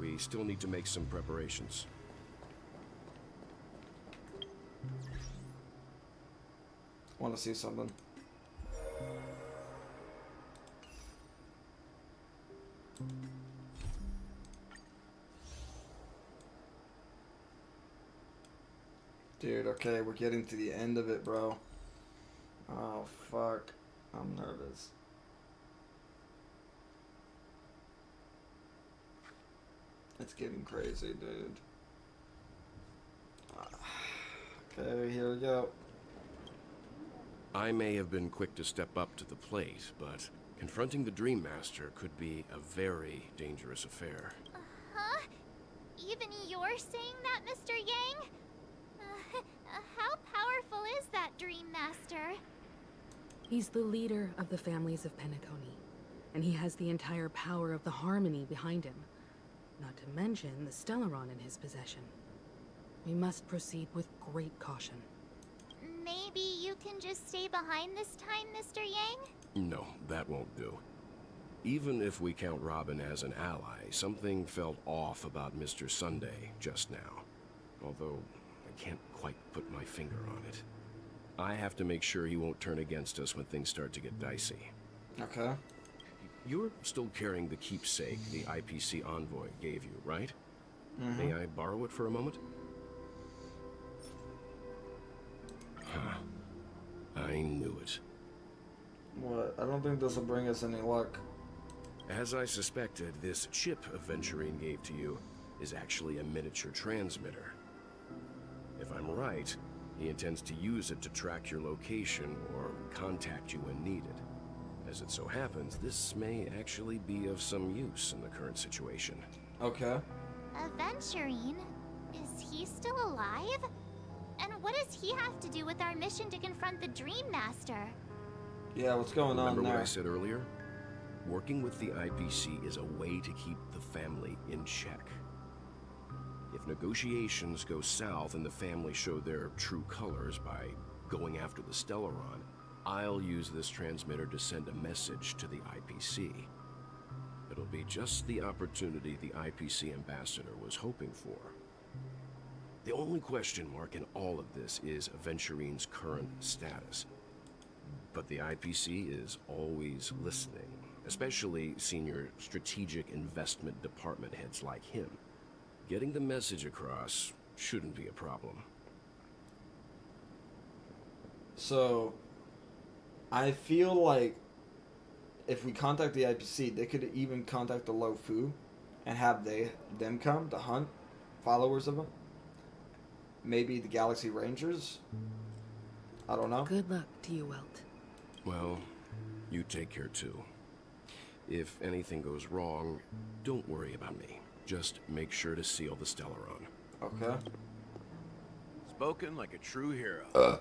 We still need to make some preparations. Want to see something. Dude, okay, we're getting to the end of it, bro. Oh, fuck. I'm nervous. It's getting crazy, dude. Okay, here we go. I may have been quick to step up to the plate, but confronting the Dream Master could be a very dangerous affair. Huh? Even you're saying that, Mr. Yang? How powerful is that Dream Master? He's the leader of the families of Penacony, and he has the entire power of the Harmony behind him. Not to mention the Stellaron in his possession. We must proceed with great caution. Maybe you can just stay behind this time, Mr. Yang? No, that won't do. Even if we count Robin as an ally, something felt off about Mr. Sunday just now. Although, I can't quite put my finger on it. I have to make sure he won't turn against us when things start to get dicey. Okay. You're still carrying the keepsake the IPC envoy gave you, right? Mm-hmm. May I borrow it for a moment? Huh. I knew it. What? I don't think this will bring us any luck. As I suspected, this chip Aventurine gave to you is actually a miniature transmitter. If I'm right, he intends to use it to track your location or contact you when needed. As it so happens, this may actually be of some use in the current situation. Okay. Aventurine? Is he still alive? And what does he have to do with our mission to confront the Dream Master? Yeah, what's going on Remember there? what I said earlier? Working with the IPC is a way to keep the family in check. If negotiations go south and the family show their true colors by going after the Stellaron, I'll use this transmitter to send a message to the IPC. It'll be just the opportunity the IPC ambassador was hoping for. The only question mark in all of this is Aventurine's current status. But the IPC is always listening, especially senior strategic investment department heads like him. Getting the message across shouldn't be a problem. So, I feel like if we contact the IPC, they could even contact the Lofu and have them come to hunt followers of them. Maybe the Galaxy Rangers? I don't know. Good luck to you, Welt. Well, you take care too. If anything goes wrong, don't worry about me. Just make sure to seal the Stellaron. Okay. Spoken like a true hero.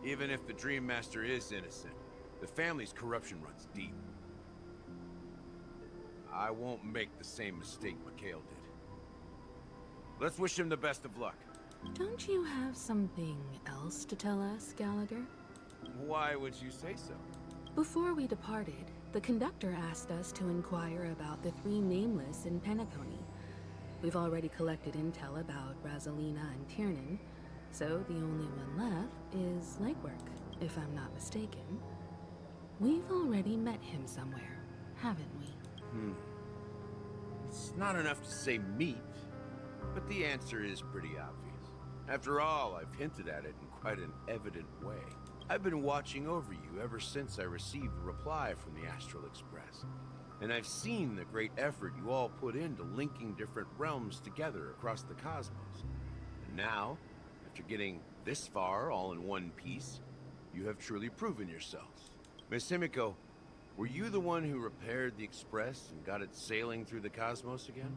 Even if the Dream Master is innocent, the family's corruption runs deep. I won't make the same mistake Mikhail did. Let's wish him the best of luck. Don't you have something else to tell us, Gallagher? Why would you say so? Before we departed, the conductor asked us to inquire about the three nameless in Penacony. We've already collected intel about Rosalina and Tiernan, so the only one left is Legwork, if I'm not mistaken. We've already met him somewhere, haven't we? It's not enough to say meet, but the answer is pretty obvious. After all, I've hinted at it in quite an evident way. I've been watching over you ever since I received a reply from the Astral Express. And I've seen the great effort you all put into linking different realms together across the cosmos. And now, after getting this far all in one piece, you have truly proven yourselves. Miss Himiko, were you the one who repaired the Express and got it sailing through the cosmos again?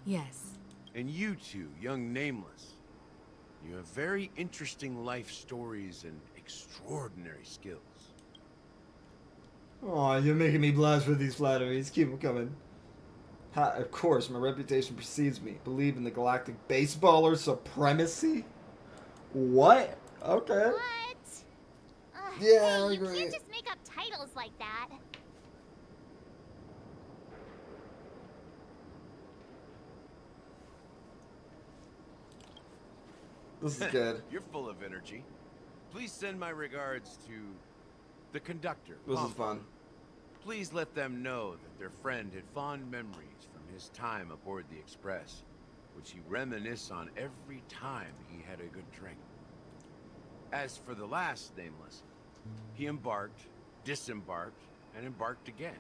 Yes. And you two, young Nameless, you have very interesting life stories and extraordinary skills. Aw, you're making me blush for these flatteries. Keep them coming. Of course, my reputation precedes me. Believe in the galactic baseballer supremacy? What? Okay. What? Yeah, I hey, you agree. can't just make up titles like that. This is good. You're full of energy. Please send my regards to the conductor. This is Pomfrey. fun. Please let them know that their friend had fond memories from his time aboard the Express, which he reminisced on every time he had a good drink. As for the last Nameless, he embarked, disembarked, and embarked again,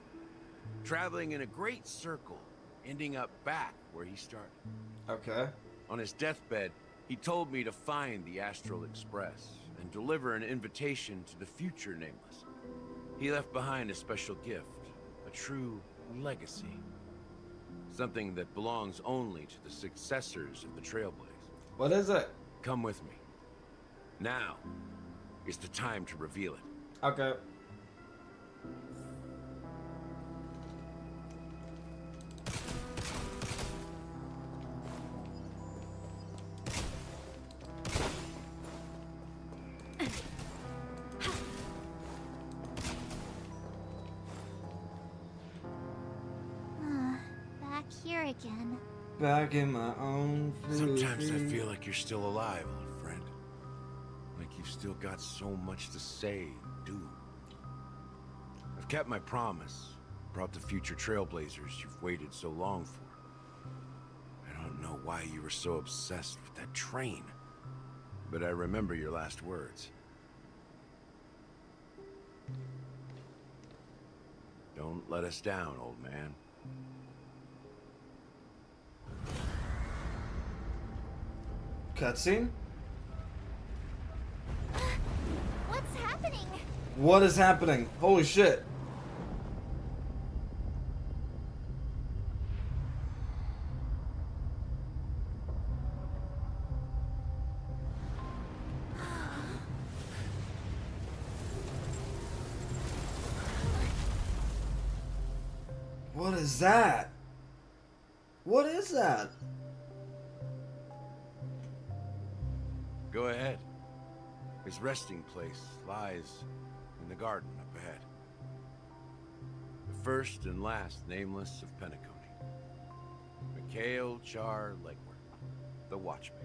traveling in a great circle, ending up back where he started. Okay. On his deathbed, he told me to find the Astral Express and deliver an invitation to the future Nameless. He left behind a special gift, a true legacy. Something that belongs only to the successors of the Trailblaze. What is it? Come with me. Now is the time to reveal it. Okay. Back here again. Back in my own food. Sometimes I feel like you're still alive, old friend. Like you've still got so much to say and do. I've kept my promise. Brought the future Trailblazers you've waited so long for. I don't know why you were so obsessed with that train. But I remember your last words. Don't let us down, old man. Cutscene? What's happening? What is happening? Holy shit. What is that? What is that? Go ahead. His resting place lies in the garden up ahead. The first and last Nameless of Penacony. Mikhail Char Legwork, the Watchmaker.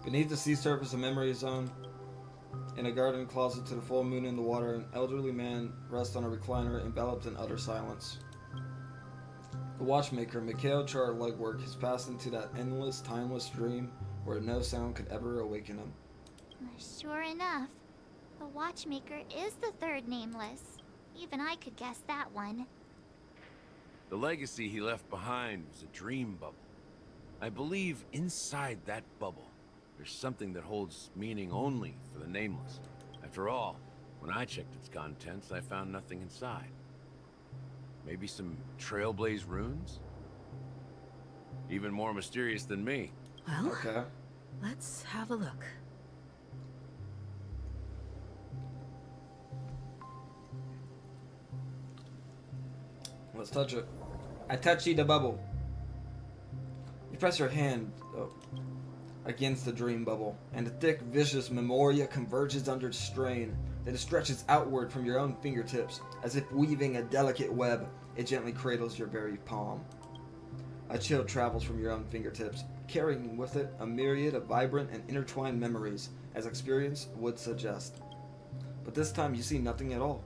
Beneath the sea surface, a memory zone. In a garden closet to the full moon in the water, an elderly man rests on a recliner, enveloped in utter silence. The watchmaker, Mikhail Char legwork, has passed into that endless, timeless dream where no sound could ever awaken him. Sure enough, the watchmaker is the third nameless. Even I could guess that one. The legacy he left behind was a dream bubble. I believe inside that bubble, there's something that holds meaning only for the nameless. After all, when I checked its contents, I found nothing inside. Maybe some Trailblaze runes? Even more mysterious than me. Well, Okay. let's have a look. Let's touch it. I touchy the bubble. You press your hand against the dream bubble, and the thick, vicious memoria converges under strain. Then it stretches outward from your own fingertips, as if weaving a delicate web. It gently cradles your very palm. A chill travels from your own fingertips, carrying with it a myriad of vibrant and intertwined memories, as experience would suggest. But this time you see nothing at all.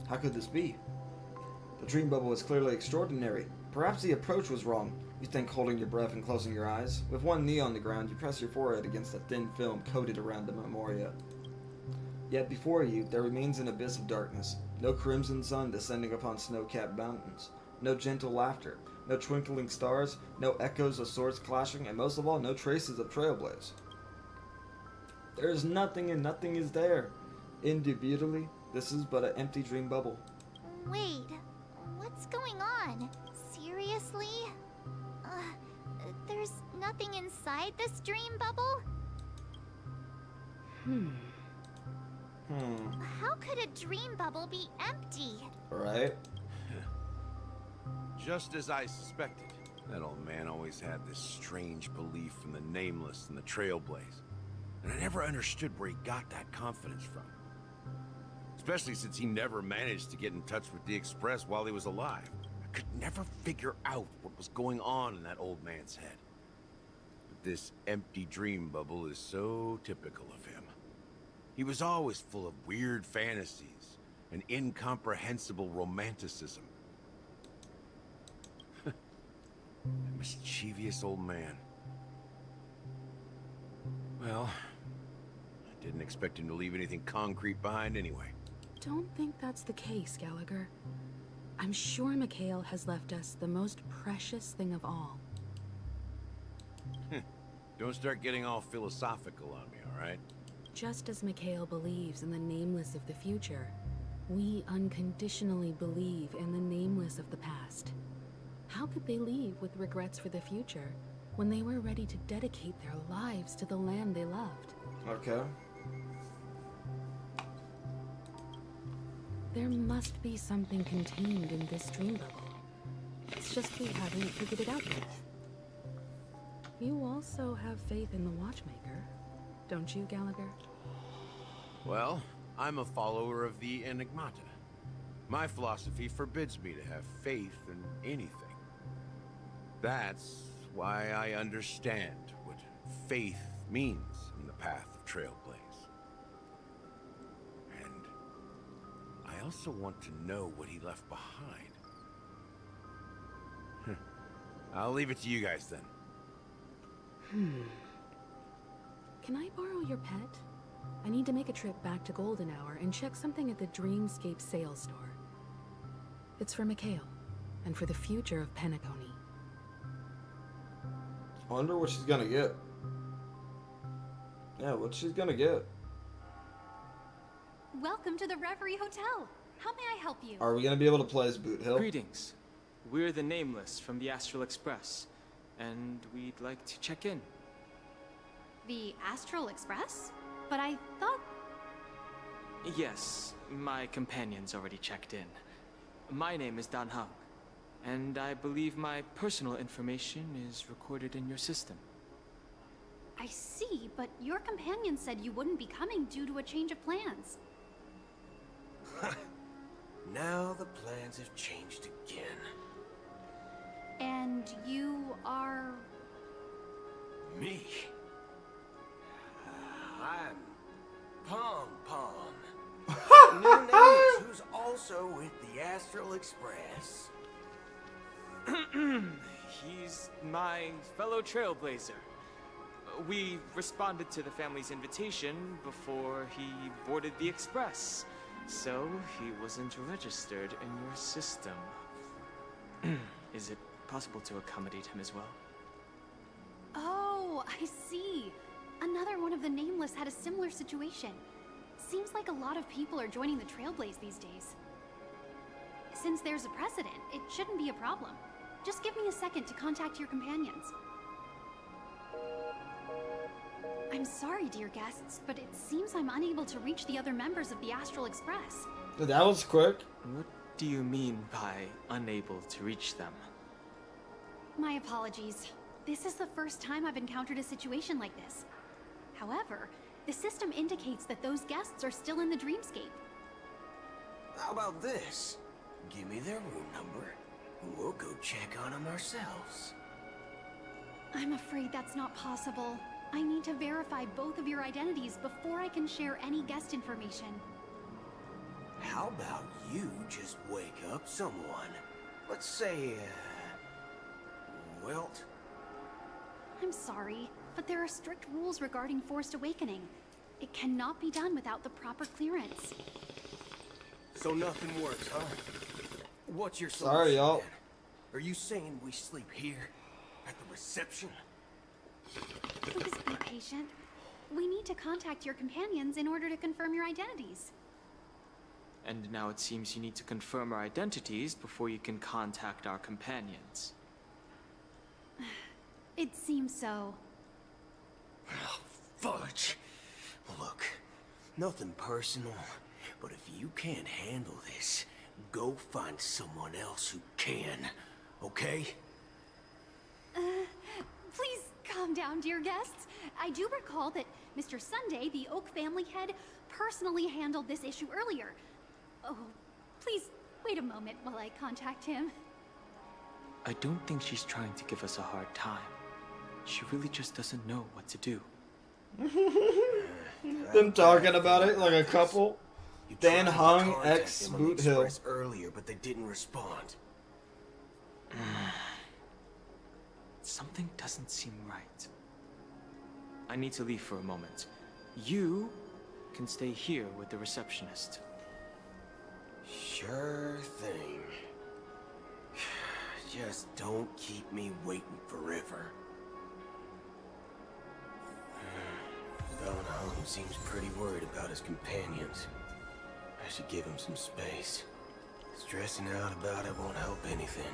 How could this be? The dream bubble is clearly extraordinary. Perhaps the approach was wrong. You think, holding your breath and closing your eyes. With one knee on the ground, you press your forehead against a thin film coated around the memoria. Yet before you, there remains an abyss of darkness. No crimson sun descending upon snow-capped mountains. No gentle laughter. No twinkling stars. No echoes of swords clashing. And most of all, no traces of Trailblaze. There is nothing and nothing is there. Indubitably, this is but an empty dream bubble. Wait, what's going on? Seriously? There's nothing inside this dream bubble? How could a dream bubble be empty? Right? Just as I suspected. That old man always had this strange belief in the nameless and the Trailblaze. And I never understood where he got that confidence from. Especially since he never managed to get in touch with the Express while he was alive. I could never figure out what was going on in that old man's head. But this empty dream bubble is so typical of him. He was always full of weird fantasies and incomprehensible romanticism. A mischievous old man. Well, I didn't expect him to leave anything concrete behind anyway. Don't think that's the case, Gallagher. I'm sure Mikhail has left us the most precious thing of all. Don't start getting all philosophical on me, all right? Just as Mikhail believes in the nameless of the future, we unconditionally believe in the nameless of the past. How could they leave with regrets for the future when they were ready to dedicate their lives to the land they loved? Okay. There must be something contained in this dream bubble. It's just we haven't figured it out yet. You also have faith in the Watchmaker, don't you, Gallagher? Well, I'm a follower of the enigmata. My philosophy forbids me to have faith in anything. That's why I understand what faith means in the path of Trailblaze. And I also want to know what he left behind. I'll leave it to you guys then. Can I borrow your pet? I need to make a trip back to Golden Hour and check something at the Dreamscape sales store. It's for Mikhail, and for the future of Penacony. I wonder what she's gonna get. Yeah, what she's gonna get. Welcome to the Reverie Hotel. How may I help you? Are we gonna be able to play as Boot Hill? Greetings. We're the Nameless from the Astral Express, and we'd like to check in. The Astral Express? But I thought... Yes, my companion's already checked in. My name is Dan Hung, and I believe my personal information is recorded in your system. I see, but your companion said you wouldn't be coming due to a change of plans. Now the plans have changed again. And you are... Me? Astral Express? He's my fellow trailblazer. We responded to the family's invitation before he boarded the express, so he wasn't registered in your system. Is it possible to accommodate him as well? Oh, I see. Another one of the Nameless had a similar situation. Seems like a lot of people are joining the Trailblaze these days. Since there's a precedent, it shouldn't be a problem. Just give me a second to contact your companions. I'm sorry, dear guests, but it seems I'm unable to reach the other members of the Astral Express. That was quick. What do you mean by unable to reach them? My apologies. This is the first time I've encountered a situation like this. However, the system indicates that those guests are still in the dreamscape. How about this? Give me their room number, and we'll go check on them ourselves. I'm afraid that's not possible. I need to verify both of your identities before I can share any guest information. How about you just wake up someone? Let's say, Welt? I'm sorry, but there are strict rules regarding forced awakening. It cannot be done without the proper clearance. So nothing works, huh? What's your solution? Sorry, y'all. then? Are you saying we sleep here? At the reception? Please be patient. We need to contact your companions in order to confirm your identities. And now it seems you need to confirm our identities before you can contact our companions. It seems so. Oh, fudge. Look, nothing personal, but if you can't handle this, go find someone else who can, okay? Please calm down, dear guests. I do recall that Mr. Sunday, the Oak family head, personally handled this issue earlier. Oh, please wait a moment while I contact him. I don't think she's trying to give us a hard time. She really just doesn't know what to do. Them talking about it like a couple. You Dan tried to Hung contact X them on the Boot Hill. Express earlier, but they didn't respond. Something doesn't seem right. I need to leave for a moment. You can stay here with the receptionist. Sure thing. Just don't keep me waiting forever. Don Hung seems pretty worried about his companions. I should give him some space. Stressing out about it won't help anything.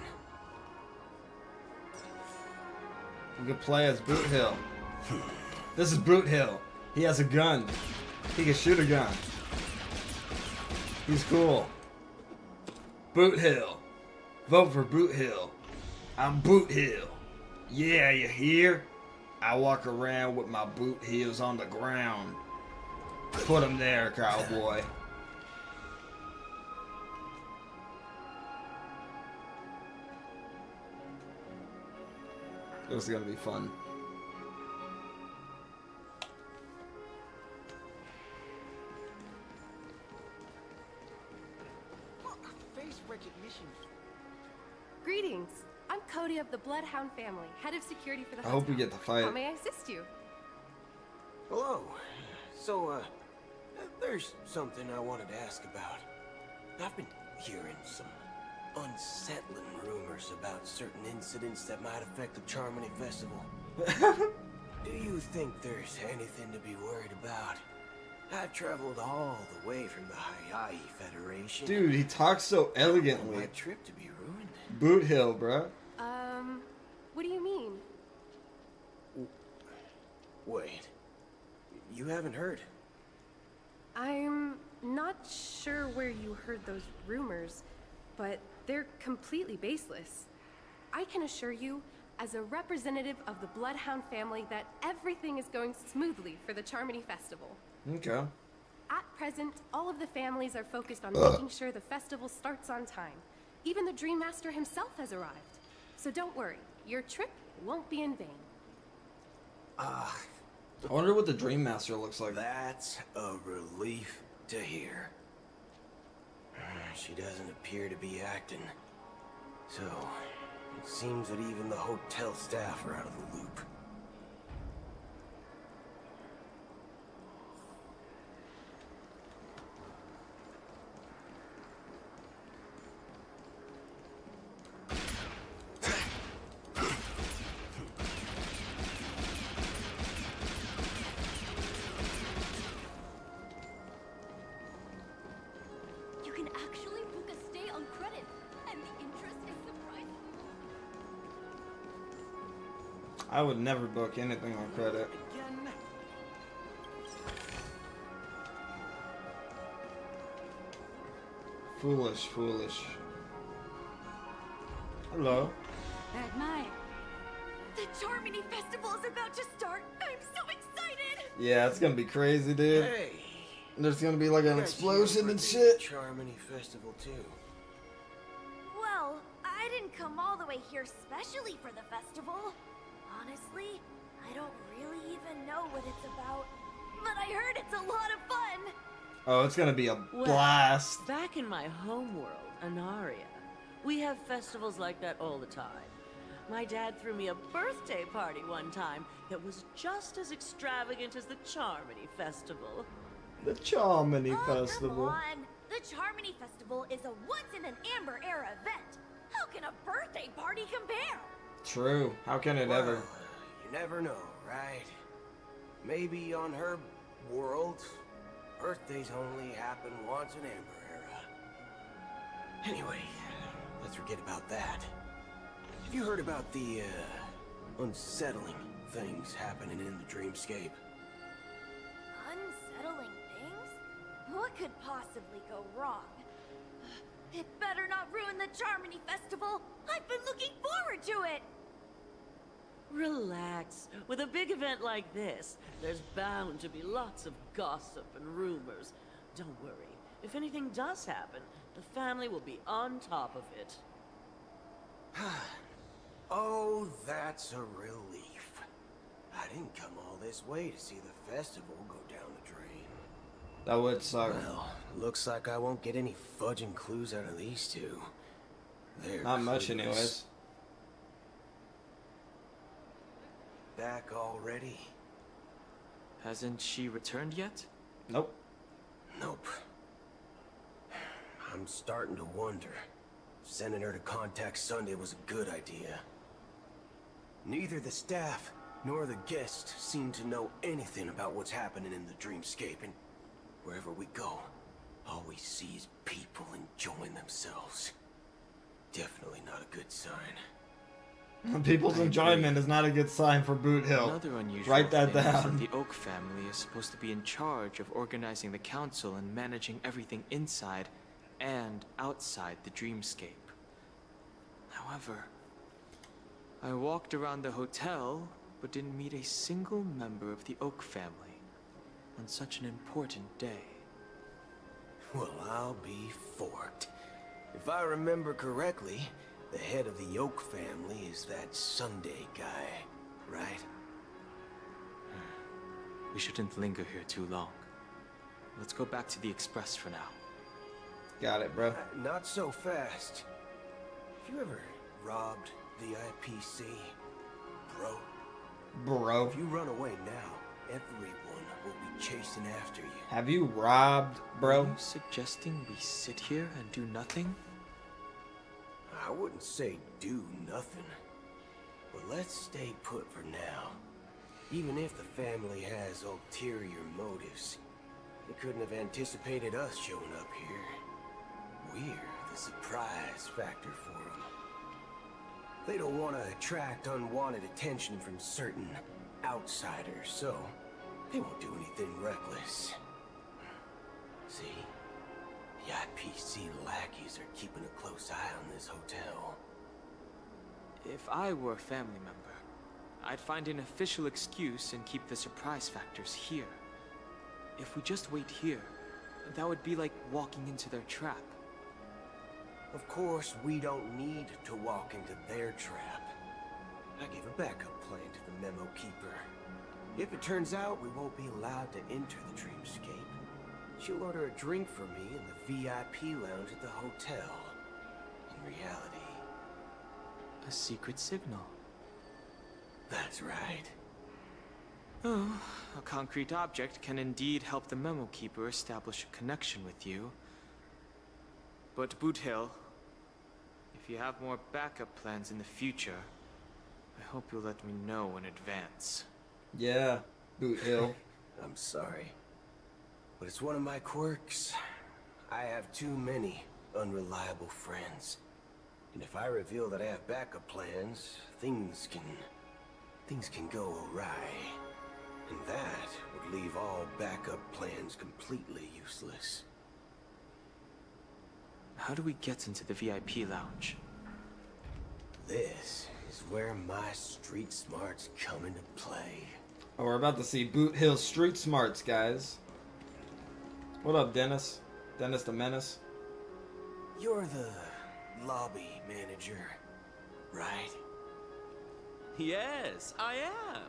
You can play as Boot Hill. This is Boot Hill. He has a gun. He can shoot a gun. He's cool. Boot Hill. Vote for Boot Hill. I'm Boot Hill. Yeah, you hear? I walk around with my boot heels on the ground. Put them there, cowboy. This is gonna be fun. Face recognition. Greetings. I'm Cody of the Bloodhound family, head of security for the I hope we hotel. get to fight. How may I assist you? Hello. So, there's something I wanted to ask about. I've been hearing some unsettling rumors about certain incidents that might affect the Charmony Festival. Do you think there's anything to be worried about? I've traveled all the way from the Hayahi Federation. Dude, he talks so I don't want elegantly. my trip to be ruined. Boot Hill, bruh. What do you mean? Wait. You haven't heard? I'm not sure where you heard those rumors, but they're completely baseless. I can assure you, as a representative of the Bloodhound family, that everything is going smoothly for the Charmony Festival. Okay. At present, all of the families are focused on making sure the festival starts on time. Even the Dream Master himself has arrived. So don't worry, your trip won't be in vain. Ah. I wonder what the Dream Master looks like. That's a relief to hear. She doesn't appear to be acting. So, it seems that even the hotel staff are out of the loop. You can actually book a stay on credit, and the interest is surprising. I would never book anything on credit. Foolish, foolish. Hello. Maya. The Charmony Festival is about to start. I'm so excited. Yeah, it's gonna be crazy, dude. Hey, There's gonna be like an you guys here explosion for and the shit. Charmony Festival too. Well, I didn't come all the way here specially for the festival. Honestly, I don't really even know what it's about. But I heard it's a lot of fun. Oh, it's gonna be a blast. Back in my homeworld, Anaria, we have festivals like that all the time. My dad threw me a birthday party one time that was just as extravagant as the Charmony Festival. The Charmony Come Festival. on. The Charmony Festival is a once-in-an-amber era event. How can a birthday party compare? True. How can it Well, ever? You never know, right? Maybe on her world, birthdays only happen once in Amber Era. Anyway, let's forget about that. Have you heard about the, unsettling things happening in the dreamscape? Unsettling things? What could possibly go wrong? It better not ruin the Charmony Festival. I've been looking forward to it. Relax. With a big event like this, there's bound to be lots of gossip and rumors. Don't worry. If anything does happen, the family will be on top of it. Oh, that's a relief. I didn't come all this way to see the festival go down the drain. That would suck. Well, looks like I won't get any fudging clues out of these two. They're Not much, clueless. anyways. Back already? Hasn't she returned yet? Nope. Nope. I'm starting to wonder if sending her to contact Sunday was a good idea. Neither the staff nor the guests seem to know anything about what's happening in the dreamscape, and wherever we go, all we see is people enjoying themselves. Definitely not a good sign. People's enjoyment is not a good sign for Boot Hill. Another unusual Write that thing is down. that the Oak family is supposed to be in charge of organizing the council and managing everything inside and outside the dreamscape. However, I walked around the hotel, but didn't meet a single member of the Oak family on such an important day. Well, I'll be forked. If I remember correctly, the head of the Oak family is that Sunday guy, right? We shouldn't linger here too long. Let's go back to the Express for now. Got it, bro. Not so fast. Have you ever robbed the IPC, bro? Bro. If you run away now, everyone will be chasing after you. Have you robbed, bro? Are you suggesting we sit here and do nothing? I wouldn't say do nothing, but let's stay put for now. Even if the family has ulterior motives, they couldn't have anticipated us showing up here. We're the surprise factor for them. They don't want to attract unwanted attention from certain outsiders, so they won't do anything reckless. See? The IPC lackeys are keeping a close eye on this hotel. If I were a family member, I'd find an official excuse and keep the surprise factors here. If we just wait here, that would be like walking into their trap. Of course, we don't need to walk into their trap. I gave a backup plan to the memo keeper. If it turns out we won't be allowed to enter the dreamscape, she'll order a drink for me in the VIP lounge at the hotel. In reality... A secret signal. That's right. Oh, a concrete object can indeed help the Memo Keeper establish a connection with you. But Boot Hill, if you have more backup plans in the future, I hope you'll let me know in advance. Yeah, Boot Hill. I'm sorry, but it's one of my quirks. I have too many unreliable friends. And if I reveal that I have backup plans, things can go awry. And that would leave all backup plans completely useless. How do we get into the VIP lounge? This is where my street smarts come into play. Oh, we're about to see Boot Hill street smarts, guys. What up, Dennis? Dennis the Menace? You're the lobby manager, right? Yes, I am.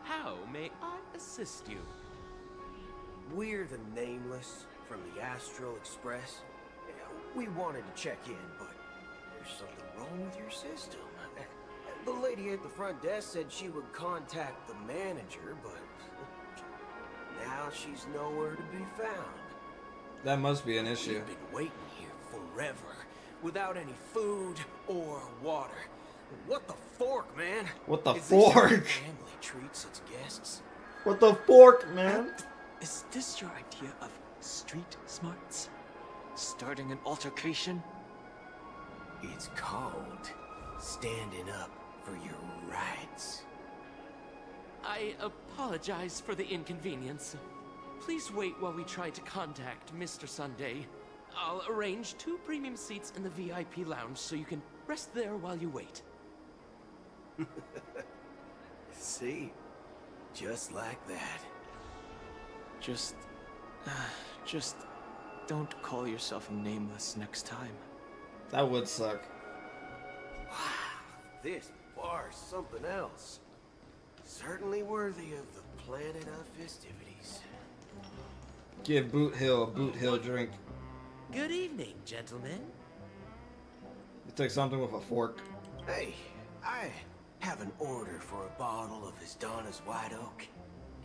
How may I assist you? We're the Nameless from the Astral Express. We wanted to check in, but there's something wrong with your system. The lady at the front desk said she would contact the manager, but now she's nowhere to be found. That must be an issue. We've been waiting here forever, without any food or water. What the fork, man? What the Is this how fork? your family treats its guests? What the fork, man? Is this your idea of street smarts? Starting an altercation? It's called standing up for your rights. I apologize for the inconvenience. Please wait while we try to contact Mr. Sunday. I'll arrange 2 premium seats in the VIP lounge so you can rest there while you wait. See? Just like that. Just don't call yourself Nameless next time. That would suck. This bar's something else. Certainly worthy of the planet of festivities. Give Boot Hill a Boot Hill drink. Good evening, gentlemen. You take something with a fork. Hey, I have an order for a bottle of Hasdana's White Oak.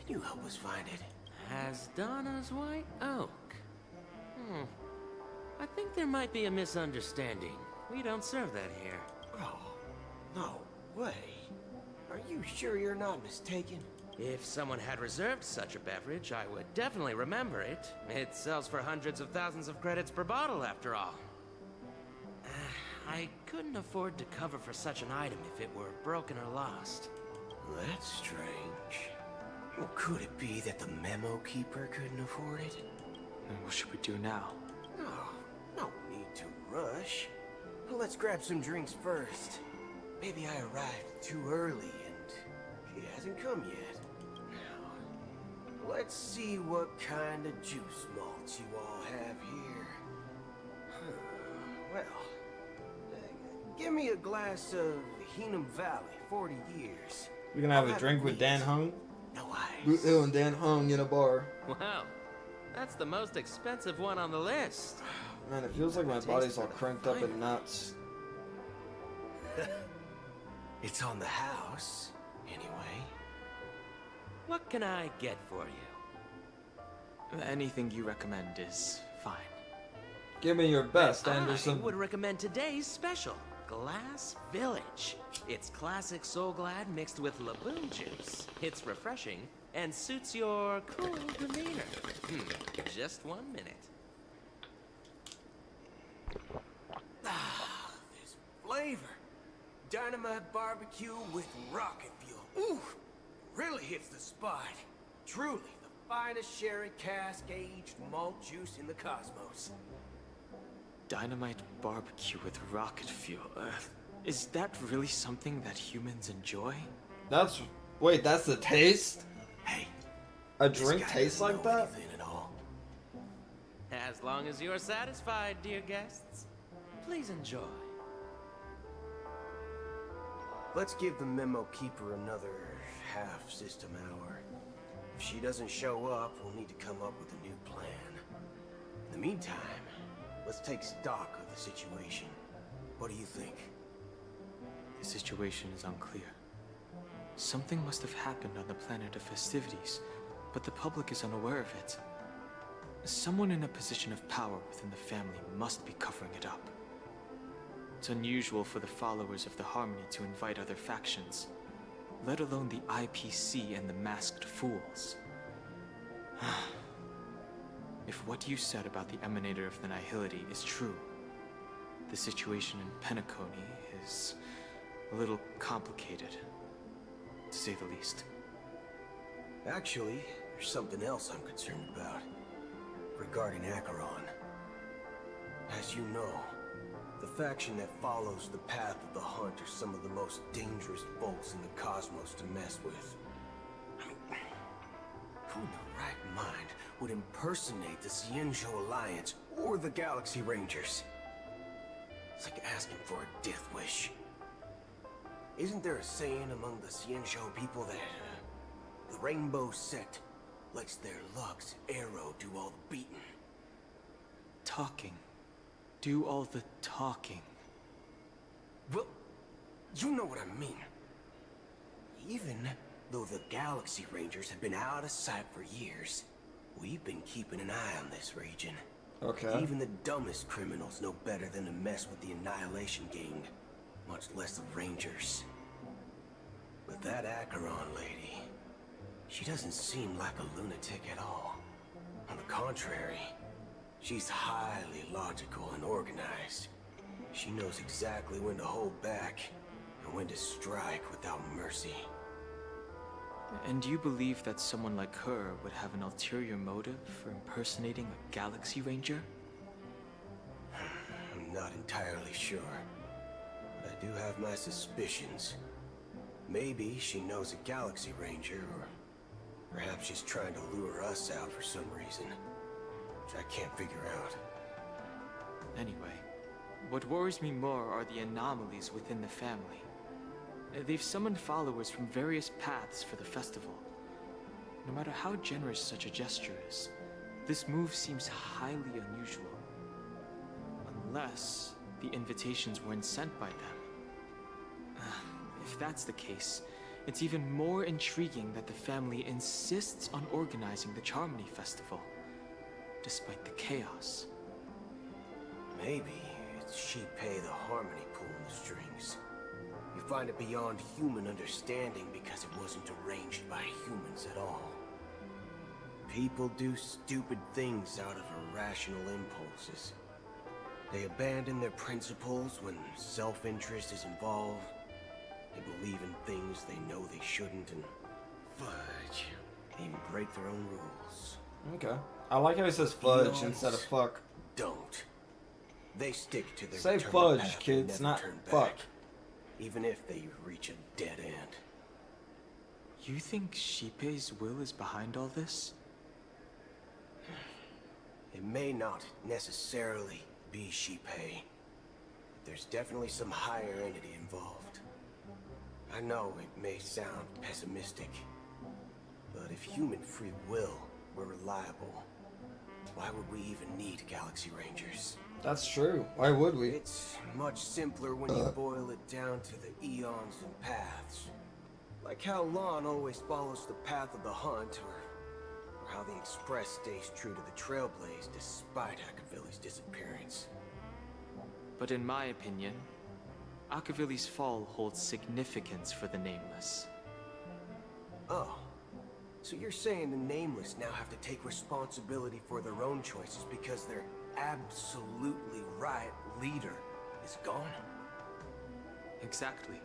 Can you help us find it? Hasdana's White Oak. I think there might be a misunderstanding. We don't serve that here. Oh, no way. Are you sure you're not mistaken? If someone had reserved such a beverage, I would definitely remember it. It sells for hundreds of thousands of credits per bottle, after all. I couldn't afford to cover for such an item if it were broken or lost. That's strange. Well, could it be that the Memo Keeper couldn't afford it? And what should we do now? No need to rush. Well, let's grab some drinks first. Maybe I arrived too early and she hasn't come yet. Now, let's see what kind of juice malts you all have here. Well, give me a glass of Heenum Valley, 40 years. We're gonna have a drink with Dan Hung? No ice. Boot Hill and Dan Hung in a bar. Wow, that's the most expensive one on the list. Man, it feels like my body's all cranked up in knots. It's on the house, anyway. What can I get for you? Anything you recommend is fine. Give me your best, Anderson. I would recommend today's special, Glass Village. It's classic Soul Glad mixed with Laboon juice. It's refreshing and suits your cool demeanor. Just 1 minute. This flavor. Dynamite barbecue with rocket fuel. Ooh, really hits the spot. Truly the finest sherry cask-aged malt juice in the cosmos. Dynamite barbecue with rocket fuel. Is that really something that humans enjoy? Wait, that's the taste? Hey. A drink tastes like that? As long as you're satisfied, dear guests, please enjoy. Let's give the Memo Keeper another half system hour. If she doesn't show up, we'll need to come up with a new plan. In the meantime, let's take stock of the situation. What do you think? The situation is unclear. Something must have happened on the planet of festivities, but the public is unaware of it. Someone in a position of power within the family must be covering it up. It's unusual for the followers of the Harmony to invite other factions, let alone the IPC and the Masked Fools. If what you said about the Emanator of the Nihility is true, the situation in Penacony is a little complicated, to say the least. Actually, there's something else I'm concerned about. Regarding Acheron. As you know, the faction that follows the path of the Hunt are some of the most dangerous folks in the cosmos to mess with. I mean, who in their right mind would impersonate the Xianzhou Alliance or the Galaxy Rangers? It's like asking for a death wish. Isn't there a saying among the Xianzhou people that the Rainbow Sect lets their Lux Arrow do all the beating? Talking. Do all the talking. Well, you know what I mean. Even though the Galaxy Rangers have been out of sight for years, we've been keeping an eye on this region. Okay. Even the dumbest criminals know better than to mess with the Annihilation Gang, much less the Rangers. But that Acheron lady, she doesn't seem like a lunatic at all. On the contrary, she's highly logical and organized. She knows exactly when to hold back and when to strike without mercy. And do you believe that someone like her would have an ulterior motive for impersonating a Galaxy Ranger? I'm not entirely sure, but I do have my suspicions. Maybe she knows a Galaxy Ranger, or perhaps she's trying to lure us out for some reason, which I can't figure out. Anyway, what worries me more are the anomalies within the family. They've summoned followers from various paths for the festival. No matter how generous such a gesture is, this move seems highly unusual. Unless the invitations weren't sent by them. If that's the case, it's even more intriguing that the family insists on organizing the Charmony Festival, despite the chaos. Maybe it's Shipei the Harmony pulling the strings. You find it beyond human understanding because it wasn't arranged by humans at all. People do stupid things out of irrational impulses. They abandon their principles when self-interest is involved. They believe in things they know they shouldn't, and fudge. They even break their own rules. Okay. I like how he says fudge Eons instead of fuck. Don't. They stick to their Say determined fudge, path and kids, never not turn fuck. back, even if they reach a dead end. You think Shipei's will is behind all this? It may not necessarily be Shipei. There's definitely some higher entity involved. I know it may sound pessimistic, but if human free will were reliable, why would we even need Galaxy Rangers? That's true. Why would we? It's much simpler when you boil it down to the eons and paths. Like how Lon always follows the path of the Hunt, or how the Express stays true to the Trailblaze despite Akavili's disappearance. But in my opinion, Akavili's fall holds significance for the Nameless. Oh, so you're saying the Nameless now have to take responsibility for their own choices because their absolutely right leader is gone? Exactly.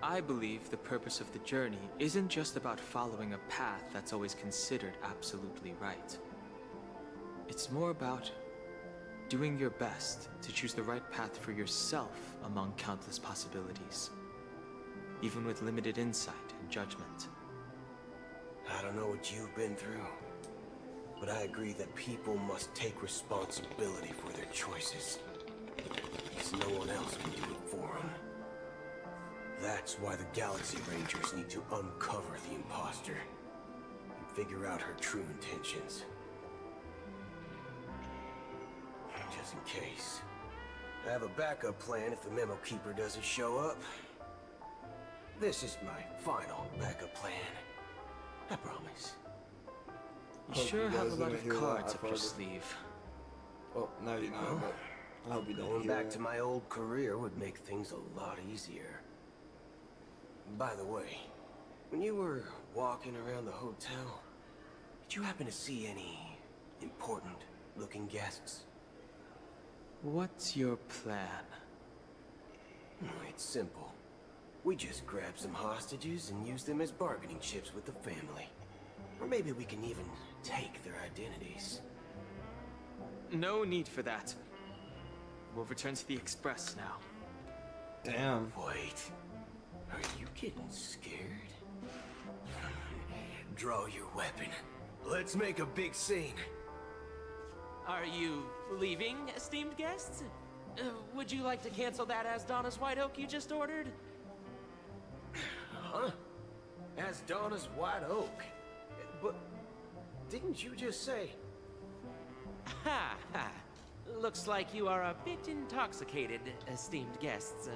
I believe the purpose of the journey isn't just about following a path that's always considered absolutely right. It's more about doing your best to choose the right path for yourself among countless possibilities, even with limited insight and judgment. I don't know what you've been through, but I agree that people must take responsibility for their choices, because no one else can do it for them. That's why the Galaxy Rangers need to uncover the imposter and figure out her true intentions. just in case. I have a backup plan if the memo keeper doesn't show up. This is my final backup plan. I promise. You Hope sure you have guys a lot didn't of hear that. cards I up your farted. sleeve. Oh, now you know, but I hope you don't Going hear back that. to my old career would make things a lot easier. By the way, when you were walking around the hotel, did you happen to see any important-looking guests? What's your plan? It's simple. We just grab some hostages and use them as bargaining chips with the family. Or maybe we can even take their identities. No need for that. We'll return to the Express now. Damn. Wait. Are you getting scared? Draw your weapon. Let's make a big scene. Are you leaving, esteemed guests? Would you like to cancel that Asdana's White Oak you just ordered? Huh? As Donna's White Oak. But didn't you just say? Ha ha. Looks like you are a bit intoxicated, esteemed guests.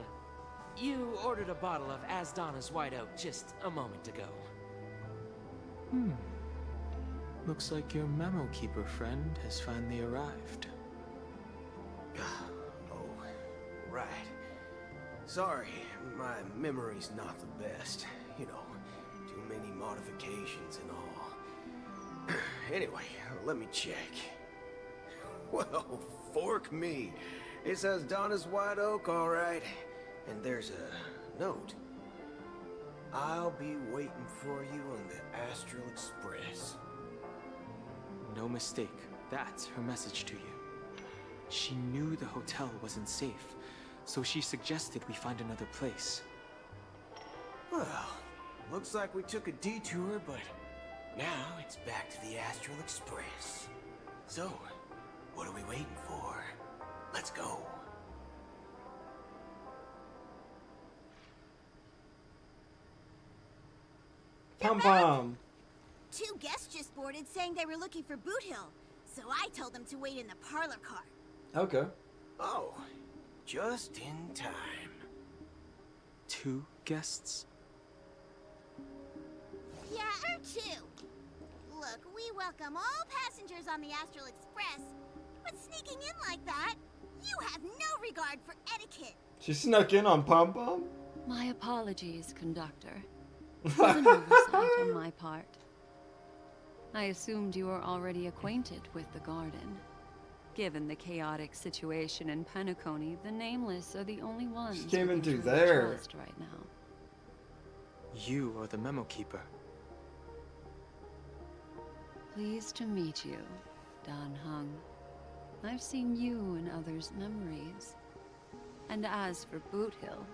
You ordered a bottle of Asdana's White Oak just a moment ago. Looks like your memo keeper friend has finally arrived. Oh, right. Sorry, my memory's not the best. You know, too many modifications and all. Anyway, let me check. Well, fork me. It says Donna's White Oak, all right. And there's a note. I'll be waiting for you on the Astral Express. No mistake. That's her message to you. She knew the hotel wasn't safe, so she suggested we find another place. Well, looks like we took a detour, but now it's back to the Astral Express. So, what are we waiting for? Let's go. Pom pom. Two guests just boarded saying they were looking for Boot Hill, so I told them to wait in the parlor car. Okay. Oh, just in time. Two guests? Yeah, or two. Look, we welcome all passengers on the Astral Express, but sneaking in like that, you have no regard for etiquette. She snuck in on Pom Pom? My apologies, conductor. It was an oversight on my part. I assumed you were already acquainted with the garden. Given the chaotic situation in Penacony, the Nameless are the only ones She came we can into truly there. trust right now. You are the memo keeper. Pleased to meet you, Dan Hung. I've seen you in others' memories. And as for Boot Hill,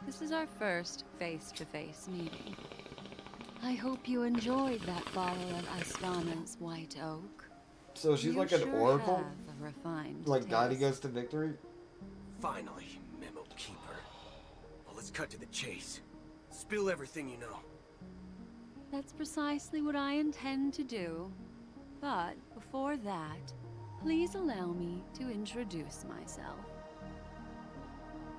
this is our first face-to-face meeting. I hope you enjoyed that bottle of Astana's White Oak. So she's You like an sure oracle? have a refined Like guiding taste. us to victory? Finally, Memo Keeper. Well, let's cut to the chase. Spill everything you know. That's precisely what I intend to do. But before that, please allow me to introduce myself.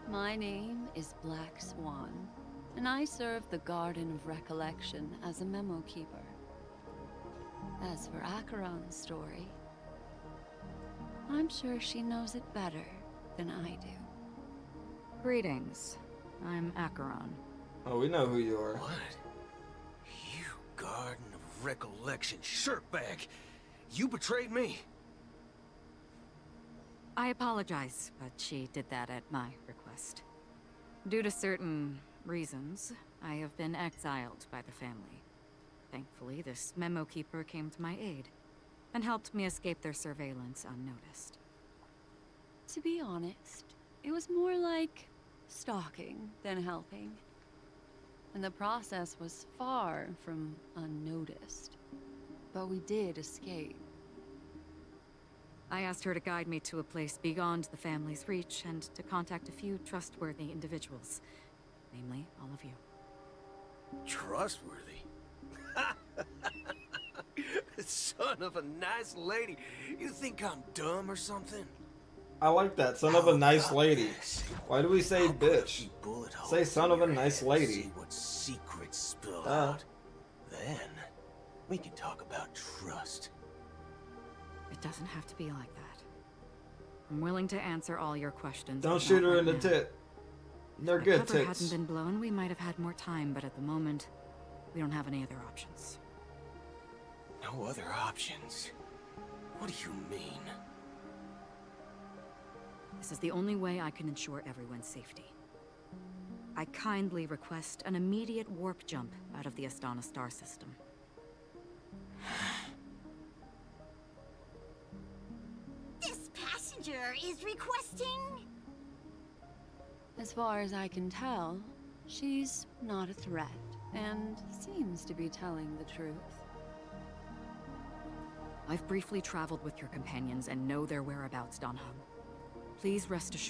My name is Black Swan, and I serve the Garden of Recollection as a memo keeper. As for Acheron's story, I'm sure she knows it better than I do. Greetings. I'm Acheron. Oh, we know who you are. What? You Garden of Recollection shirtbag! You betrayed me! I apologize, but she did that at my request. Due to certain reasons, I have been exiled by the family. Thankfully, this memo keeper came to my aid and helped me escape their surveillance unnoticed. To be honest, it was more like stalking than helping. And the process was far from unnoticed. But we did escape. I asked her to guide me to a place beyond the family's reach and to contact a few trustworthy individuals. Namely, all of you. Trustworthy? Son of a nice lady. You think I'm dumb or something? I like that. Son of a nice lady. Why do we say bitch? Say son of a nice lady. See what secrets spill out. Then we can talk about trust. It doesn't have to be like that. I'm willing to answer all your questions. Don't but shoot not her right in the now. tit. They're If good the cover tits. hadn't been blown, we might have had more time, but at the moment, we don't have any other options. No other options? What do you mean? This is the only way I can ensure everyone's safety. I kindly request an immediate warp jump out of the Astana star system. This passenger is requesting... As far as I can tell, she's not a threat, and seems to be telling the truth. I've briefly traveled with your companions and know their whereabouts, Don Hung. Please rest assured.